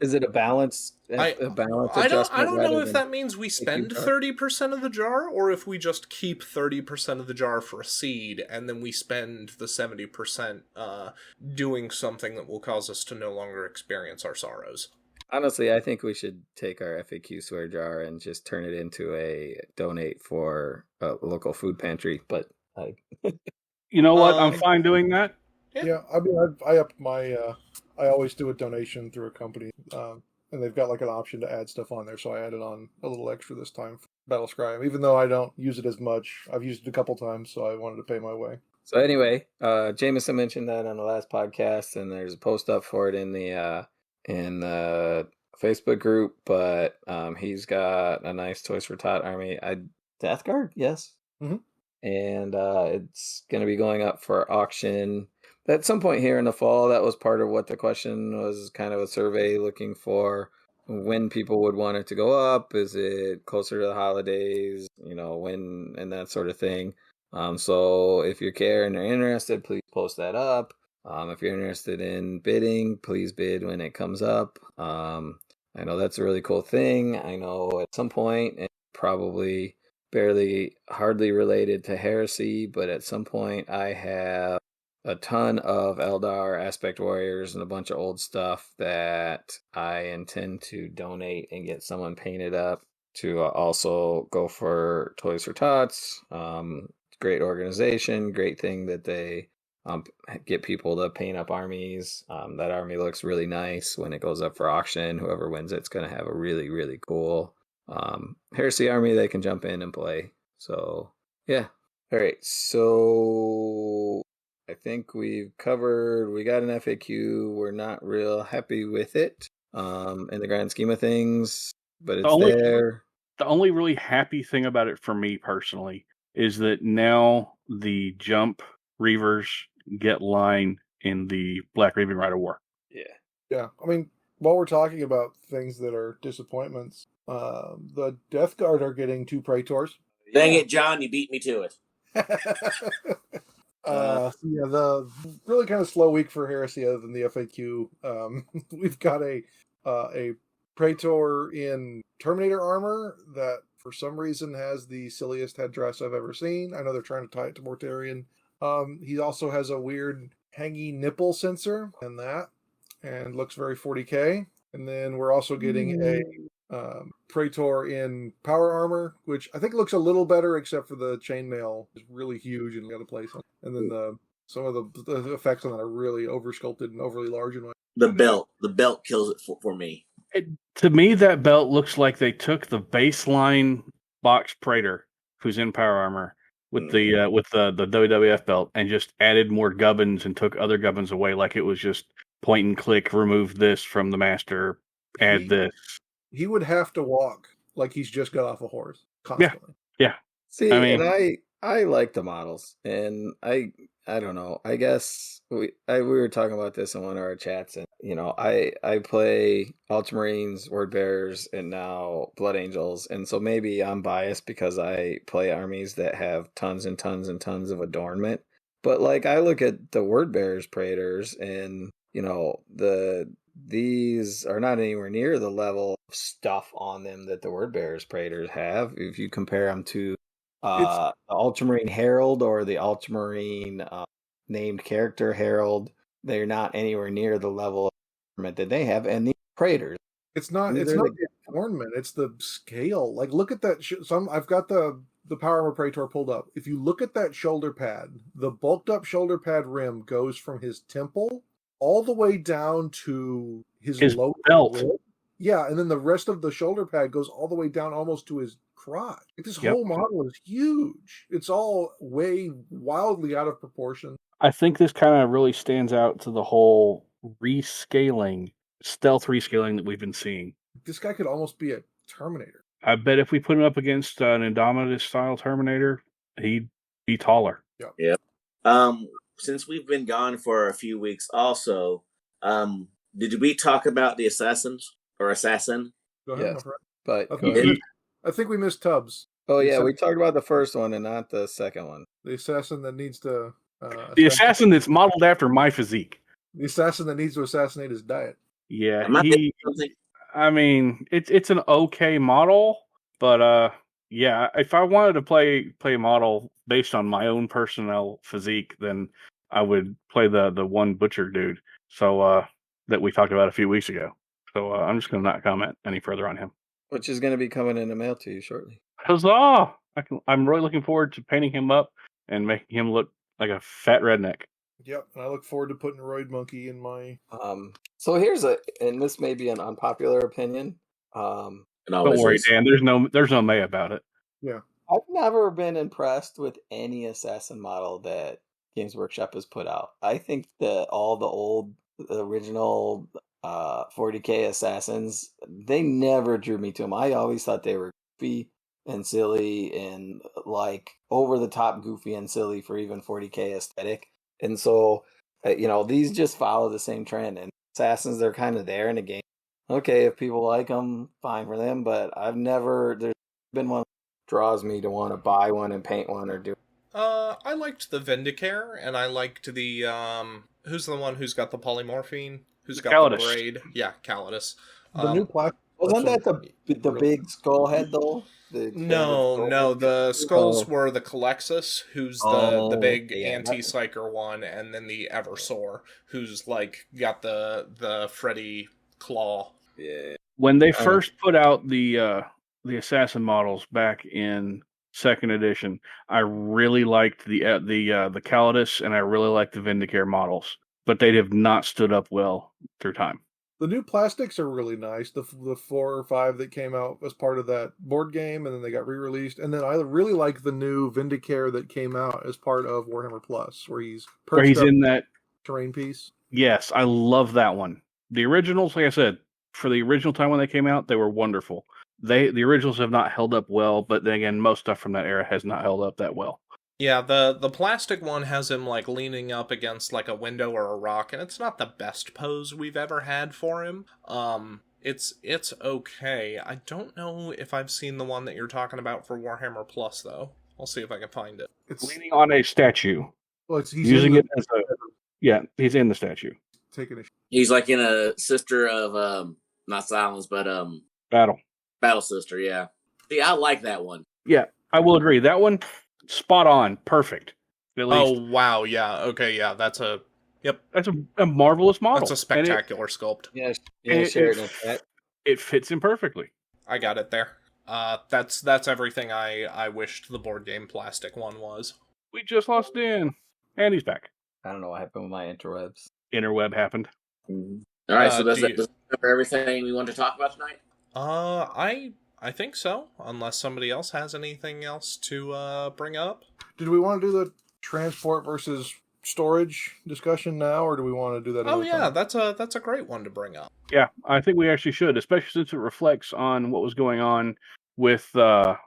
Is it a balance? I don't know if that means we spend 30% of the jar, or if we just keep 30% of the jar for a seed, and then we spend the 70% doing something that will cause us to no longer experience our sorrows. Honestly, I think we should take our FAQ swear jar and just turn it into a donate for a local food pantry. But you know what? I'm fine doing that. Yeah, I mean, I up my. I always do a donation through a company, and they've got like an option to add stuff on there. So I added on a little extra this time for Battle Scribe, even though I don't use it as much. I've used it a couple times, so I wanted to pay my way. So anyway, Jameson mentioned that on the last podcast, and there's a post up for it in the Facebook group. But he's got a nice Toys for Tot army. Death Guard, yes, mm-hmm. And it's going to be going up for auction at some point here in the fall. That was part of what the question was, kind of a survey looking for when people would want it to go up. Is it closer to the holidays, when, and that sort of thing. So if you care and are interested, please post that up. If you're interested in bidding, please bid when it comes up. I know that's a really cool thing. I know at some point, and probably hardly related to Heresy, but at some point I have a ton of Eldar Aspect Warriors and a bunch of old stuff that I intend to donate and get someone painted up to also go for Toys for Tots. Great organization, great thing that they get people to paint up armies. That army looks really nice when it goes up for auction. Whoever wins it's going to have a really, really cool Heresy army they can jump in and play. So, yeah. All right, so I think we got an FAQ. We're not real happy with it in the grand scheme of things, but it's there. The only really happy thing about it for me personally is that now the Jump Reavers get line in the Black Raven Rite of War. Yeah. I mean, while we're talking about things that are disappointments, the Death Guard are getting 2 Praetors. Dang it, John, you beat me to it. The really kind of slow week for Heresy other than the FAQ. We've got a Praetor in Terminator armor that for some reason has the silliest headdress I've ever seen. I know they're trying to tie it to Mortarion. He also has a weird hanging nipple sensor and looks very 40k. And then we're also getting a Praetor in power armor, which I think looks a little better, except for the chainmail is really huge and got a place on. And then some of the effects on that are really over sculpted and overly large. The belt kills it for me. To me, that belt looks like they took the baseline box Praetor, who's in power armor, with the WWF belt, and just added more gubbins and took other gubbins away, like it was just point and click, remove this from the master, add this. He would have to walk like he's just got off a horse constantly. Yeah. See, and I like the models, and I don't know. I guess we were talking about this in one of our chats, and I play Ultramarines, Word Bearers, and now Blood Angels, and so maybe I'm biased because I play armies that have tons and tons and tons of adornment. But like I look at the Word Bearers Praetors, and these are not anywhere near the level of stuff on them that the Word Bearers Praetors have. If you compare them to the Ultramarine Herald or the Ultramarine named character Herald, they're not anywhere near the level of adornment that they have. And the Praetors, it's not the adornment, it's the scale. Like, look at that. I've got the Power Armor Praetor pulled up. If you look at that shoulder pad, the bulked up shoulder pad rim goes from his temple all the way down to his lower belt. rib. Yeah, and then the rest of the shoulder pad goes all the way down almost to his crotch. Like, this whole model is huge. It's all way wildly out of proportion. I think this kind of really stands out to the whole stealth rescaling that we've been seeing. This guy could almost be a Terminator. I bet if we put him up against an Indominus style Terminator, he'd be taller. Yep. Since we've been gone for a few weeks, also, did we talk about the assassins or assassin? Go ahead, Yes. my friend. But I think we missed Tubbs. oh yeah, we talked about the first one and not the second one. The assassin that needs to The assassin that's modeled after my physique. The assassin that needs to assassinate his diet. Yeah, Am I missing something? I mean, it's an okay model, but yeah, if I wanted to play a model based on my own personal physique, then I would play the one butcher dude. So that we talked about a few weeks ago. So I'm just going to not comment any further on him. Which is going to be coming in the mail to you shortly. Huzzah! I'm really looking forward to painting him up and making him look like a fat redneck. Yep, and I look forward to putting Roid Monkey in my... So here's and this may be an unpopular opinion. Don't worry, Dan. There's no May about it. Yeah. I've never been impressed with any assassin model that Games Workshop has put out. I think that all the original 40K assassins, they never drew me to them. I always thought they were goofy and silly and like over the top goofy and silly for even 40K aesthetic. And so, these just follow the same trend. And assassins, they're kind of there in the game. Okay, if people like them, fine for them. But there's been one that draws me to want to buy one and paint one or do. I liked the Vindicare, and I liked the who's the one who's got the polymorphine? Who's got Calidus. the braid? Yeah, Calidus. The new plastic... Wasn't that the big skull head though? No, the skulls were the Calexis, who's the big anti-psyker one, and then the Eversor, who's like got the Freddy claw. Yeah. When they first put out the assassin models back in second edition, I really liked the Calidus and I really liked the Vindicare models, but they have not stood up well through time. The new plastics are really nice. The 4 or 5 that came out as part of that board game, and then they got re-released. And then I really like the new Vindicare that came out as part of Warhammer Plus, where he's in that terrain piece. Yes, I love that one. The originals, like I said, for the original time when they came out, they were wonderful. The originals have not held up well, but then again, most stuff from that era has not held up that well. Yeah, the plastic one has him like leaning up against like a window or a rock, and it's not the best pose we've ever had for him. It's okay. I don't know if I've seen the one that you're talking about for Warhammer Plus though. I'll see if I can find it. It's Leaning on a statue. Well, he's using it as he's in the statue. Taking a... He's like in a sister of not Silence, but Battle Sister. Yeah. See, I like that one. Yeah, I will agree. That one, spot on, perfect. At least. Oh wow, yeah, okay, yeah, that's a marvelous model. That's a spectacular sculpt. Yes, it fits him perfectly. I got it there. That's everything I wished the board game plastic one was. We just lost Dan, and he's back. I don't know what happened with my interwebs. Interweb happened. Mm-hmm. All right, so does that cover everything we want to talk about tonight? I think so, unless somebody else has anything else to bring up. Did we want to do the transport versus storage discussion now, or do we want to do that another time? that's a great one to bring up. Yeah, I think we actually should, especially since it reflects on what was going on with your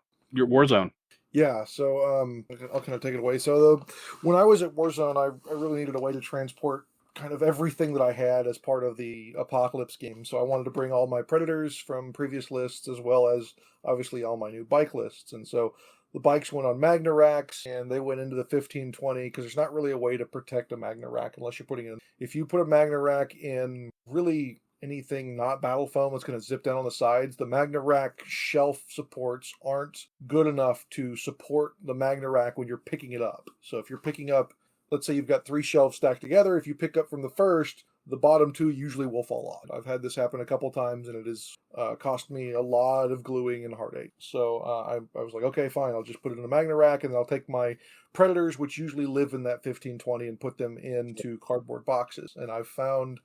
Warzone. Yeah, so I'll kind of take it away. So when I was at Warzone, I really needed a way to transport kind of everything that I had as part of the Apocalypse game. So I wanted to bring all my Predators from previous lists, as well as obviously all my new bike lists. And so the bikes went on Magna racks, and they went into the 1520, because there's not really a way to protect a Magna rack unless you're putting it in. If you put a Magna rack in really anything not battle foam, it's going to zip down on the sides. The Magna rack shelf supports aren't good enough to support the Magna rack when you're picking it up. So if you're picking up, let's say you've got 3 shelves stacked together, if you pick up from the first, the bottom two usually will fall off. I've had this happen a couple times, and it has cost me a lot of gluing and heartache. So I was like, okay, fine, I'll just put it in a magnet rack, and then I'll take my Predators, which usually live in that 1520, and put them into cardboard boxes. And I've found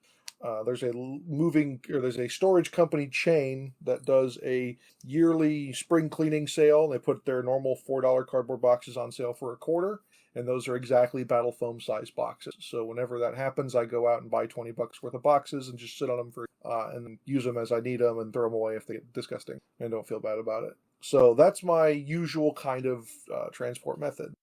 there's a storage company chain that does a yearly spring cleaning sale. They put their normal $4 cardboard boxes on sale for $1.25, and those are exactly battle foam size boxes. So whenever that happens, I go out and buy $20 worth of boxes and just sit on them and then use them as I need them and throw them away if they get disgusting and don't feel bad about it. So that's my usual kind of transport method.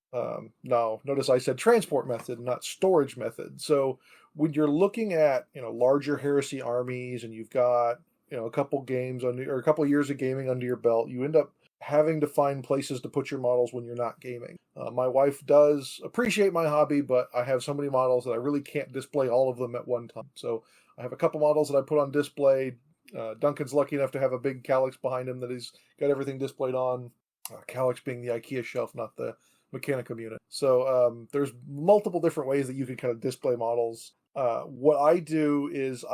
Now, notice I said transport method, not storage method. So when you're looking at larger heresy armies and you've got a couple games or a couple years of gaming under your belt, you end up having to find places to put your models when you're not gaming. My wife does appreciate my hobby, but I have so many models that I really can't display all of them at one time. So I have a couple models that I put on display. Duncan's lucky enough to have a big Calyx behind him that he's got everything displayed on. Calyx being the IKEA shelf, not the Mechanicum unit. So there's multiple different ways that you can kind of display models. What I do is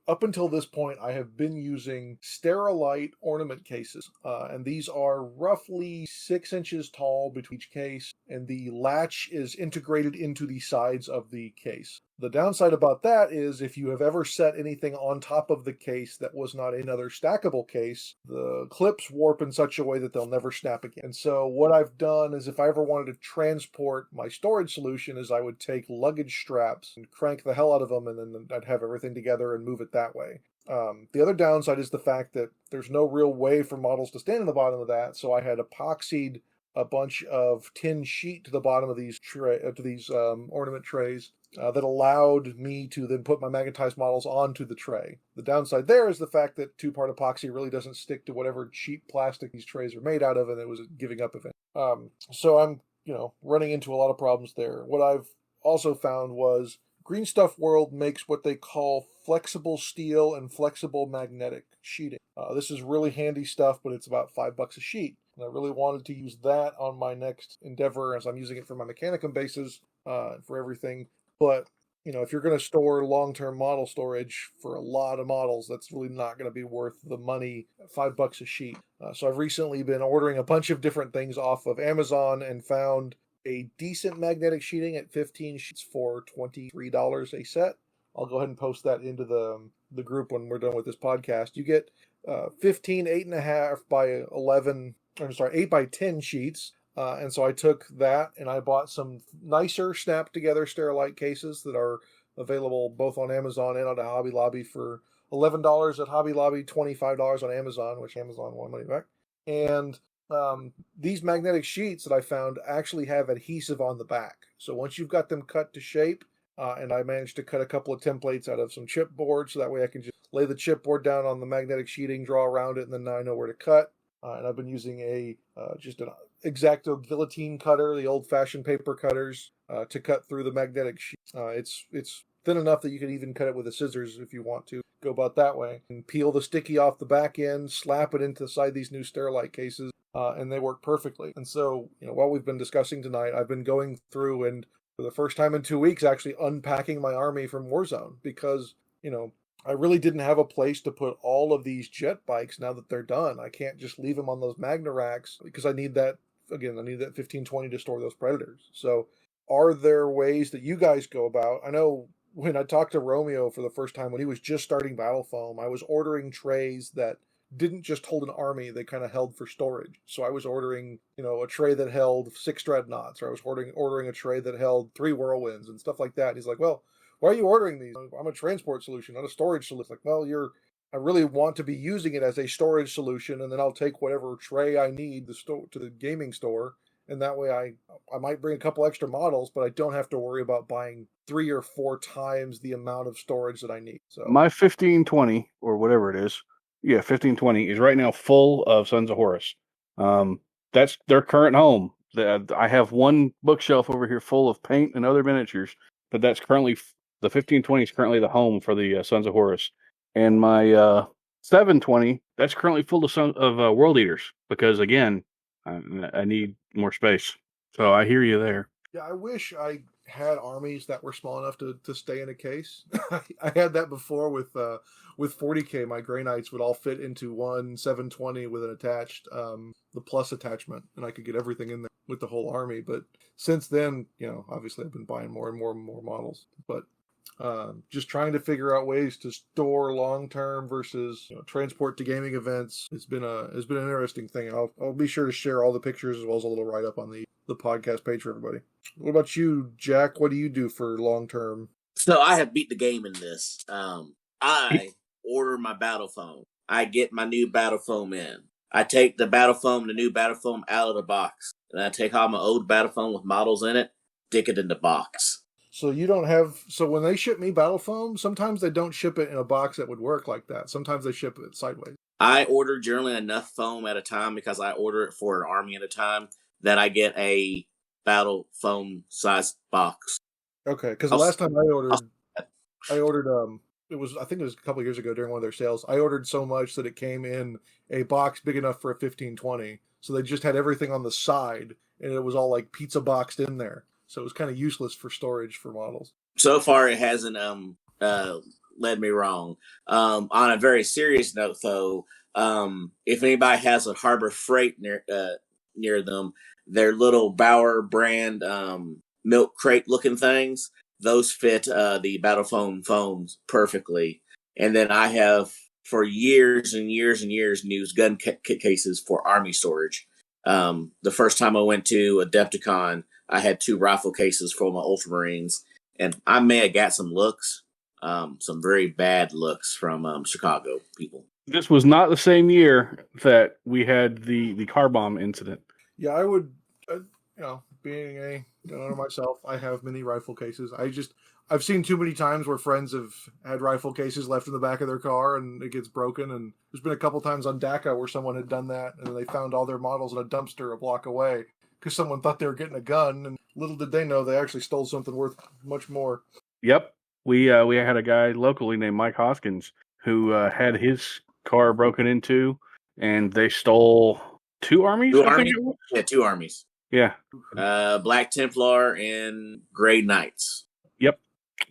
up until this point, I have been using Sterilite ornament cases, and these are roughly 6 inches tall between each case, and the latch is integrated into the sides of the case. The downside about that is if you have ever set anything on top of the case that was not another stackable case, the clips warp in such a way that they'll never snap again. And so what I've done is if I ever wanted to transport my storage solution is I would take luggage straps and crank the hell out of them, and then I'd have everything together and move it that way. The other downside is the fact that there's no real way for models to stand in the bottom of that, so I had epoxied a bunch of tin sheet to the bottom of these ornament trays that allowed me to then put my magnetized models onto the tray. The downside there is the fact that 2-part epoxy really doesn't stick to whatever cheap plastic these trays are made out of, and it was giving up eventually. So I'm running into a lot of problems there. What I've also found was Green Stuff World makes what they call flexible steel and flexible magnetic sheeting. This is really handy stuff, but it's about $5 a sheet. And I really wanted to use that on my next endeavor as I'm using it for my Mechanicum bases for everything. But, if you're going to store long-term model storage for a lot of models, that's really not going to be worth the money, $5 a sheet. So I've recently been ordering a bunch of different things off of Amazon and found a decent magnetic sheeting at 15 sheets for $23 a set. I'll go ahead and post that into the group when we're done with this podcast. You get 15 8.5 by 11, I'm sorry, 8 by 10 sheets. And so I took that and I bought some nicer snapped together Sterilite cases that are available both on Amazon and on Hobby Lobby for $11 at Hobby Lobby, $25 on Amazon, which Amazon won money back. And these magnetic sheets that I found actually have adhesive on the back. So once you've got them cut to shape, and I managed to cut a couple of templates out of some chipboard, so that way I can just lay the chipboard down on the magnetic sheeting, draw around it, and then now I know where to cut. And I've been using just an X-Acto guillotine cutter, the old-fashioned paper cutters, to cut through the magnetic sheet. It's thin enough that you can even cut it with a scissors if you want to. Go about that way. And peel the sticky off the back end, slap it into the side of these new Sterilite cases, and they work perfectly. And so, while we've been discussing tonight, I've been going through and for the first time in 2 weeks actually unpacking my army from Warzone because, I really didn't have a place to put all of these jet bikes now that they're done. I can't just leave them on those Magna racks because I need that 1520 to store those Predators. So are there ways that you guys go about? I know when I talked to Romeo for the first time when he was just starting Battle Foam, I was ordering trays that didn't just hold an army, they kind of held for storage. So I was ordering, a tray that held 6 Dreadnoughts, or I was ordering a tray that held 3 Whirlwinds and stuff like that. And he's like, well, why are you ordering these? I'm a transport solution, not a storage solution. Like, well, I really want to be using it as a storage solution, and then I'll take whatever tray I need to the gaming store, and that way I might bring a couple extra models, but I don't have to worry about buying 3 or 4 times the amount of storage that I need. So my 1520 or whatever it is, 1520 is right now full of Sons of Horus. That's their current home. I have one bookshelf over here full of paint and other miniatures, but that's currently the 1520 is currently the home for the Sons of Horus, and my 720 that's currently full of World Eaters because again I need more space. So I hear you there. yeah, I wish I had armies that were small enough to stay in a case. I had that before with 40K. My Grey Knights would all fit into one 720 with an attached the plus attachment, and I could get everything in there with the whole army. But since then, obviously I've been buying more and more and more models. But just trying to figure out ways to store long term versus transport to gaming events. It's been an interesting thing. I'll be sure to share all the pictures as well as a little write up on the podcast page for everybody. What about you, Jack? What do you do for long term? So I have beat the game in this. I order my battle foam. I get my new battle foam in. I take the new battle foam out of the box. And I take all my old battle foam with models in it, stick it in the box. So you don't have. So when they ship me battle foam, sometimes they don't ship it in a box that would work like that. Sometimes they ship it sideways. I order generally enough foam at a time because I order it for an army at a time that I get a battle foam size box. Okay, because the last time I ordered I think it was a couple of years ago during one of their sales. I ordered so much that it came in a box big enough for a 1520. So they just had everything on the side, and it was all like pizza boxed in there. So it was kind of useless for storage for models. So far, it hasn't led me wrong. On a very serious note, though, if anybody has a Harbor Freight near them, their little Bauer brand milk crate looking things, those fit the battle foams perfectly. And then I have for years and years and years used gun cases for army storage. The first time I went to Adepticon, I had 2 rifle cases for my Ultramarines, and I may have got some looks, some very bad looks from Chicago people. This was not the same year that we had the car bomb incident. Yeah, I would, being a gun owner myself, I have many rifle cases. I've seen too many times where friends have had rifle cases left in the back of their car and it gets broken. And there's been a couple times on DACA where someone had done that and they found all their models in a dumpster a block away because someone thought they were getting a gun, and little did they know they actually stole something worth much more. Yep. We had a guy locally named Mike Hoskins who had his car broken into, and they stole 2 armies? Two armies? Yeah, 2 armies. Yeah. Black Templar and Grey Knights.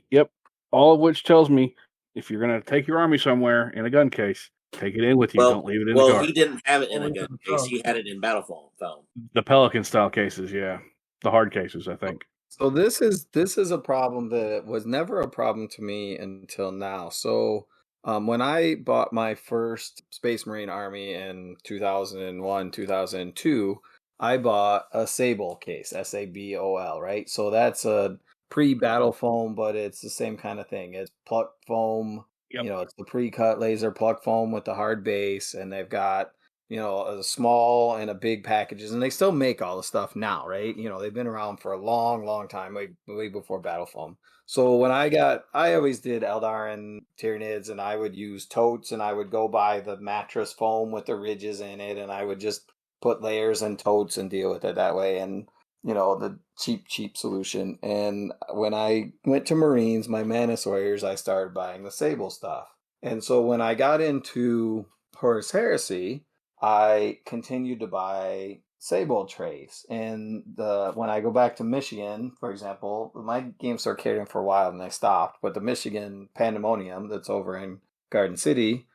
Yep. All of which tells me if you're going to take your army somewhere in a gun case, take it in with you. Don't leave it in the car. Well, he didn't have it in a gun case. He had it in battle foam. The Pelican style cases, yeah. The hard cases, I think. So this is a problem that was never a problem to me until now. So when I bought my first Space Marine army in 2001, 2002, I bought a Sable case, Sabol, right? So that's a pre-battle foam, but it's the same kind of thing. It's pluck foam. Yep. It's the pre-cut laser pluck foam with the hard base, and they've got a small and a big packages, and they still make all the stuff now, right? They've been around for a long, long time, way before battle foam. So when I always did Eldarin Tyranids, and I would use totes, and I would go buy the mattress foam with the ridges in it, and I would just put layers and totes and deal with it that way, and the cheap solution. And when I went to Marines, my Manus Warriors, I started buying the Sable stuff. And so when I got into Horus Heresy, I continued to buy Sable trays. And when I go back to Michigan, for example, my game store carried them for a while and I stopped, but the Michigan Pandemonium that's over in Garden City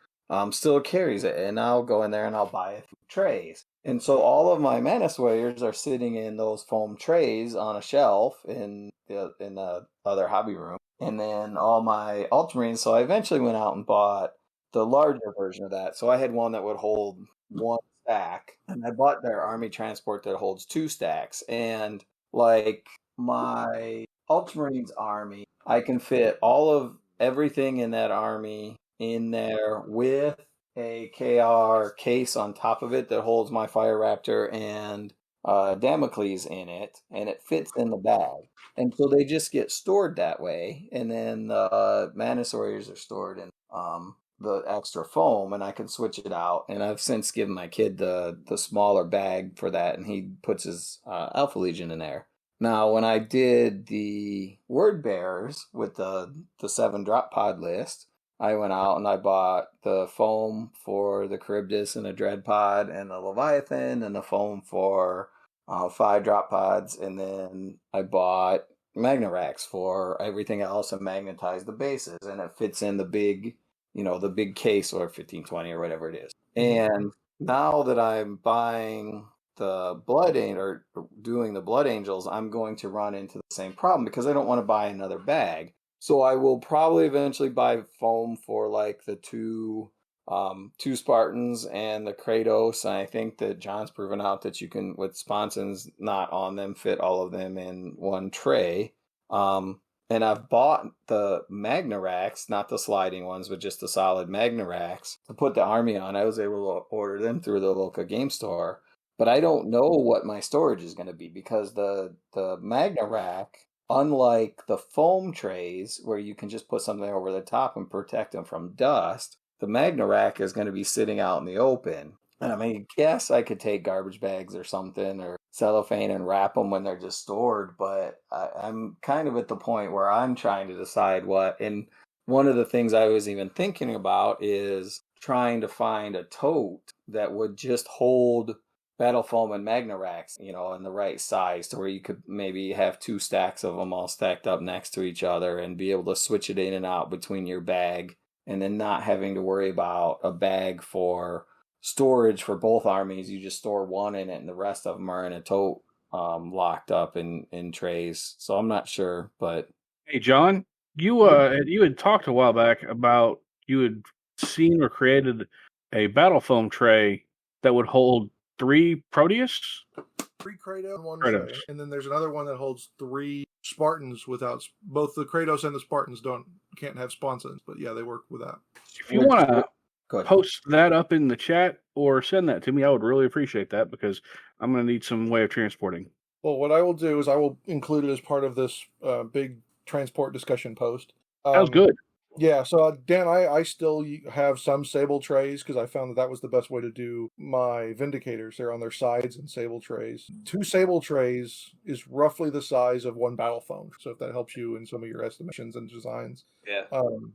still carries it. And I'll go in there and I'll buy a few trays. And so all of my Manus Warriors are sitting in those foam trays on a shelf in the other hobby room. And then all my Ultramarines, so I eventually went out and bought the larger version of that. So I had one that would hold 1 stack, and I bought their army transport that holds 2 stacks. And like my Ultramarines army, I can fit all of everything in that army in there with a KR case on top of it that holds my Fire Raptor and Damocles in it, and it fits in the bag. And so they just get stored that way, and then the Manus Warriors are stored in the extra foam, and I can switch it out. And I've since given my kid the smaller bag for that, and he puts his Alpha Legion in there. Now, when I did the Word Bearers with the 7 drop pod list, I went out and I bought the foam for the Charybdis and the Dread Pod and the Leviathan, and the foam for 5 drop pods. And then I bought Magnarax for everything else and magnetize the bases, and it fits in the big, the big case, or 1520 or whatever it is. And now that I'm buying the or doing the Blood Angels, I'm going to run into the same problem because I don't want to buy another bag. So I will probably eventually buy foam for like the two Spartans and the Kratos. And I think that John's proven out that you can, with sponsons not on them, fit all of them in one tray. And I've bought the Magnarax, not the sliding ones, but just the solid Magnarax to put the army on. I was able to order them through the local game store, but I don't know what my storage is going to be because the Magnarack, unlike the foam trays where you can just put something over the top and protect them from dust, the Magnarack is going to be sitting out in the open. And I mean, yes, I could take garbage bags or something or cellophane and wrap them when they're just stored, but I'm kind of at the point where I'm trying to decide what. And one of the things I was even thinking about is trying to find a tote that would just hold Battle Foam and Magnarax, in the right size to where you could maybe have 2 stacks of them all stacked up next to each other and be able to switch it in and out between your bag, and then not having to worry about a bag for storage for both armies. You just store one in it and the rest of them are in a tote, locked up in trays. So I'm not sure, but Hey, John, you had talked a while back about you had seen or created a battle foam tray that would hold 3 Proteus? 3 Kratos in one Kratos. tray, and then there's another one that holds 3 Spartans without both the Kratos and the Spartans can't have sponsons, but yeah, they work with that. If you want to post that up in the chat or send that to me, I would really appreciate that because I'm going to need some way of transporting. Well, what I will do is I will include it as part of this big transport discussion post. Sounds good. Yeah, so Dan, I still have some Sable trays because I found that was the best way to do my Vindicators. They're on their sides and Sable trays. 2 Sable trays is roughly the size of 1 Battle Foam, so if that helps you in some of your estimations and designs. Yeah.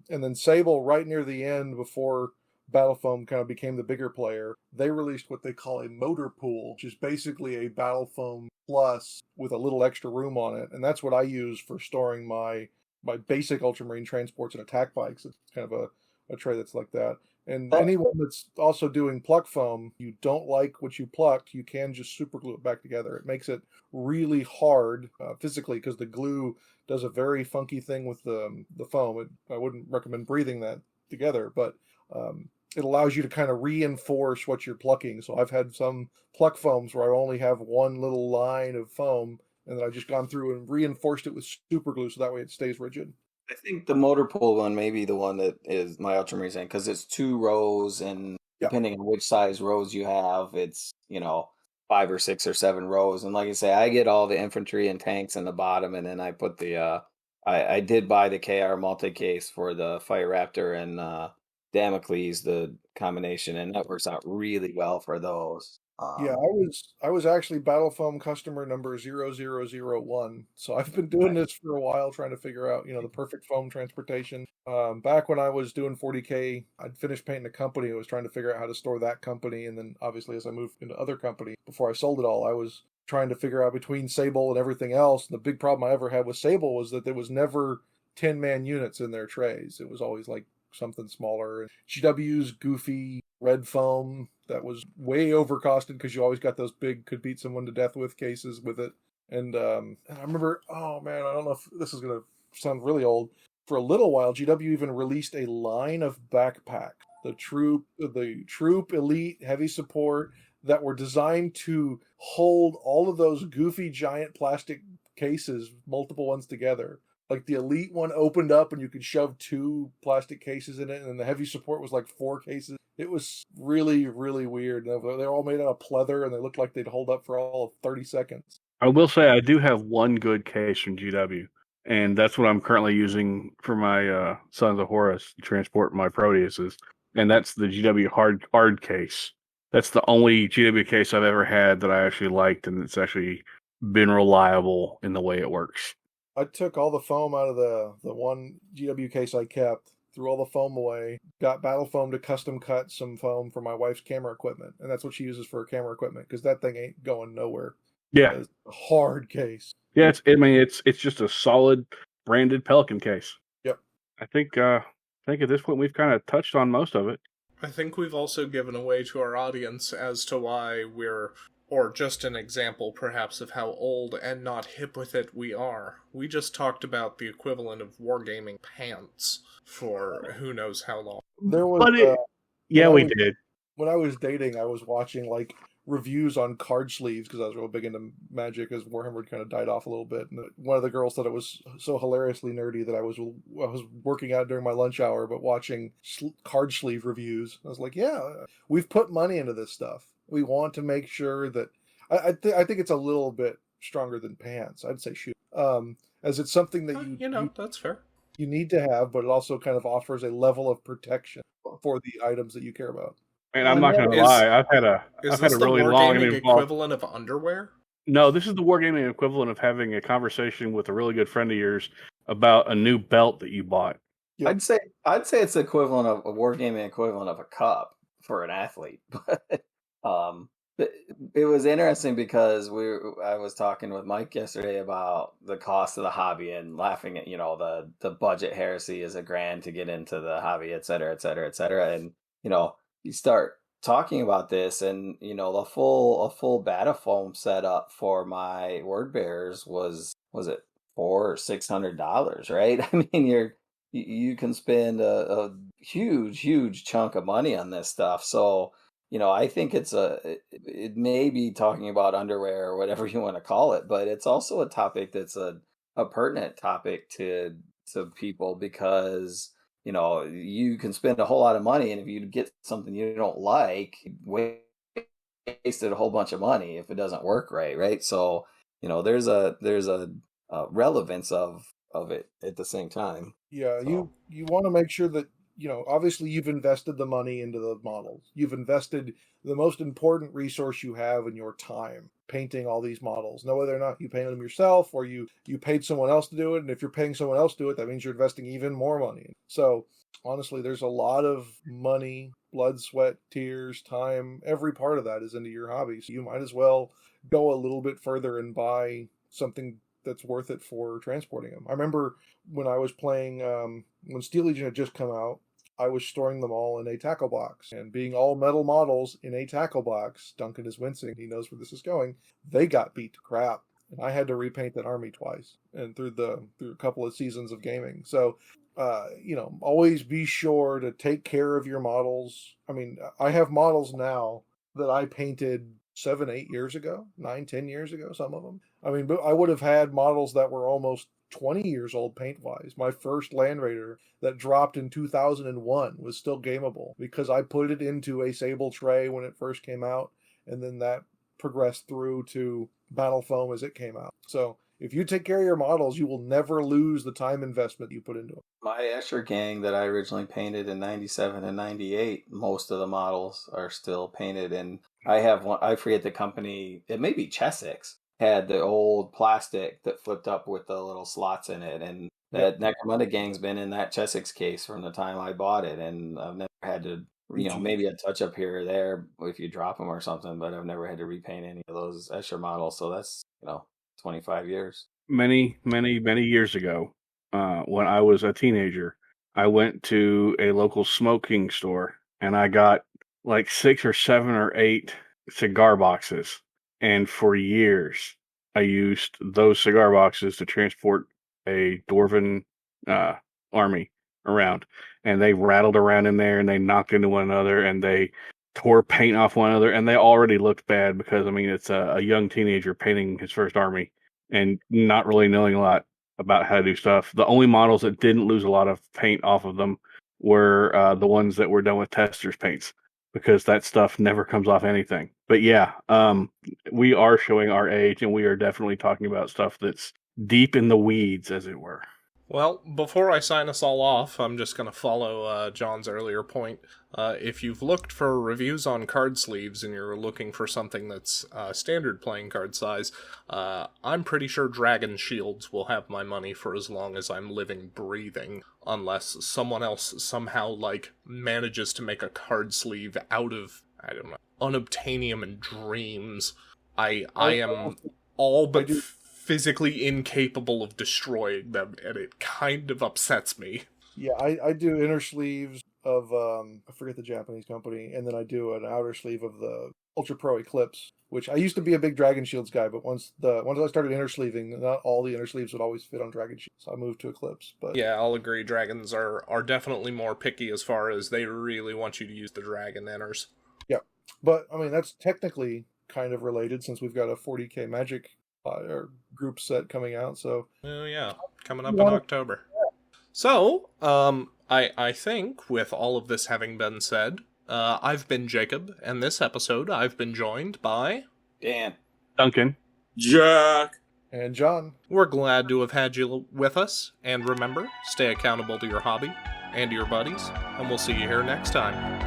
And then Sable, right near the end, before Battle Foam kind of became the bigger player, they released what they call a motor pool, which is basically a Battle Foam plus with a little extra room on it, and that's what I use for storing my basic Ultramarine transports and attack bikes. It's kind of a tray that's like that. And anyone that's also doing pluck foam, you don't like what you plucked, you can just super glue it back together. It makes it really hard physically because the glue does a very funky thing with the foam. I wouldn't recommend breathing that together, but it allows you to kind of reinforce what you're plucking. So I've had some pluck foams where I only have one little line of foam, and then I've just gone through and reinforced it with super glue so that way it stays rigid. I think the motor pool one may be the one that is my Ultramarine saying, because it's 2 rows, and depending on which size rows you have, it's 5 or 6 or 7 rows. And like I say, I get all the infantry and tanks in the bottom, and then I put the I did buy the KR multi-case for the Fire Raptor and Damocles, the combination, and that works out really well for those. Yeah, I was actually Battle Foam customer number 0001. So I've been doing this for a while, trying to figure out, the perfect foam transportation. Back when I was doing 40K, I'd finished painting a company. I was trying to figure out how to store that company. And then obviously as I moved into other companies, before I sold it all, I was trying to figure out between Sable and everything else. The big problem I ever had with Sable was that there was never 10-man units in their trays. It was always like something smaller. GW's goofy red foam that was way overcosted because you always got those big could beat someone to death with cases with it. And I remember, oh man, I don't know if this is going to sound really old. For a little while, GW even released a line of backpacks, the troop elite heavy support, that were designed to hold all of those goofy giant plastic cases, multiple ones together. Like the elite one opened up and you could shove 2 plastic cases in it, and then the heavy support was like 4 cases. It was really, really weird. They're all made out of pleather, and they looked like they'd hold up for all of 30 seconds. I will say I do have one good case from GW, and that's what I'm currently using for my Sons of Horus to transport my Proteuses, and that's the GW hard case. That's the only GW case I've ever had that I actually liked, and it's actually been reliable in the way it works. I took all the foam out of the one GW case I kept, threw all the foam away, got Battle Foam to custom cut some foam for my wife's camera equipment, and that's what she uses for her camera equipment, because that thing ain't going nowhere. Yeah. It's a hard case. Yeah, it's just a solid branded Pelican case. Yep. I think at this point we've kind of touched on most of it. I think we've also given away to our audience as to why we're, or just an example perhaps of how old and not hip with it we are. We just talked about the equivalent of wargaming pants for who knows how long. There was We did. When I was dating, I was watching like reviews on card sleeves because I was real big into Magic as Warhammer kind of died off a little bit. And one of the girls thought it was so hilariously nerdy that I was working out during my lunch hour, but watching card sleeve reviews. I was like, yeah, we've put money into this stuff. We want to make sure that I think it's a little bit stronger than pants. I'd say shoe, as it's something that that's fair. You need to have, but it also kind of offers a level of protection for the items that you care about. And I'm not going to lie, I've had a really long and involved equivalent of underwear. No, this is the wargaming equivalent of having a conversation with a really good friend of yours about a new belt that you bought. Yep. I'd say it's the equivalent of a wargaming equivalent of a cup for an athlete. But it was interesting because I was talking with Mike yesterday about the cost of the hobby and laughing at the budget heresy is $1,000 to get into the hobby, et cetera, et cetera, et cetera. And you start talking about this, and a full Batafoam setup for my word bearers was it $400 or $600, right? I mean, you can spend a huge chunk of money on this stuff. So I think it may be talking about underwear or whatever you want to call it, but it's also a topic that's a pertinent topic to people because you can spend a whole lot of money, and if you get something you don't like, wasted a whole bunch of money if it doesn't work right? So, there's a relevance of it at the same time. Yeah, so. You want to make sure that, obviously you've invested the money into the models. You've invested the most important resource you have in your time, painting all these models. Now, whether or not you painted them yourself or you paid someone else to do it, and if you're paying someone else to do it, that means you're investing even more money. So, honestly, there's a lot of money, blood, sweat, tears, time. Every part of that is into your hobby. So you might as well go a little bit further and buy something that's worth it for transporting them. I remember when I was playing, when Steel Legion had just come out, I was storing them all in a tackle box, and being all metal models in a tackle box, Duncan is wincing, he knows where this is going, they got beat to crap. And I had to repaint that army twice and through a couple of seasons of gaming. So, always be sure to take care of your models. I mean, I have models now that I painted 7, 8 years ago, 9, 10 years ago, some of them. I mean, but I would have had models that were almost 20 years old paint-wise. My first Land Raider that dropped in 2001 was still gameable because I put it into a Sable tray when it first came out, and then that progressed through to Battle Foam as it came out. So if you take care of your models, you will never lose the time investment you put into them. My Escher gang that I originally painted in 97 and 98, most of the models are still painted, and I have one, I forget the company, it may be Chessex, had the old plastic that flipped up with the little slots in it, and that Necromunda gang's been in that Chessex case from the time I bought it, and I've never had to, maybe a touch up here or there if you drop them or something, but I've never had to repaint any of those Escher models, so that's 25 years. Many years ago, when I was a teenager, I went to a local smoking store and I got like 6 or 7 or 8 cigar boxes. And for years, I used those cigar boxes to transport a Dwarven army around. And they rattled around in there and they knocked into one another and they tore paint off one another. And they already looked bad because, it's a young teenager painting his first army and not really knowing a lot about how to do stuff. The only models that didn't lose a lot of paint off of them were the ones that were done with tester's paints, because that stuff never comes off anything. But yeah, we are showing our age, and we are definitely talking about stuff that's deep in the weeds, as it were. Well, before I sign us all off, I'm just going to follow John's earlier point. If you've looked for reviews on card sleeves and you're looking for something that's standard playing card size, I'm pretty sure Dragon Shields will have my money for as long as I'm living, breathing, unless someone else somehow, manages to make a card sleeve out of, I don't know, unobtainium and dreams. I am all but I do- physically incapable of destroying them, and it kind of upsets me. Yeah, I do inner sleeves of I forget the Japanese company, and then I do an outer sleeve of the Ultra Pro Eclipse, which I used to be a big Dragon Shields guy, but once I started inner sleeving, not all the inner sleeves would always fit on Dragon Shields, so I moved to Eclipse. But Yeah, I'll agree. Dragons are definitely more picky as far as they really want you to use the dragon inners. yeah, but I mean that's technically kind of related since we've got a 40k Magic or group set coming out. So Oh yeah, coming up in October. So, I think with all of this having been said, I've been Jacob, and this episode I've been joined by Dan. Duncan. Jack. and John. We're glad to have had you with us, and remember, stay accountable to your hobby and to your buddies, and we'll see you here next time.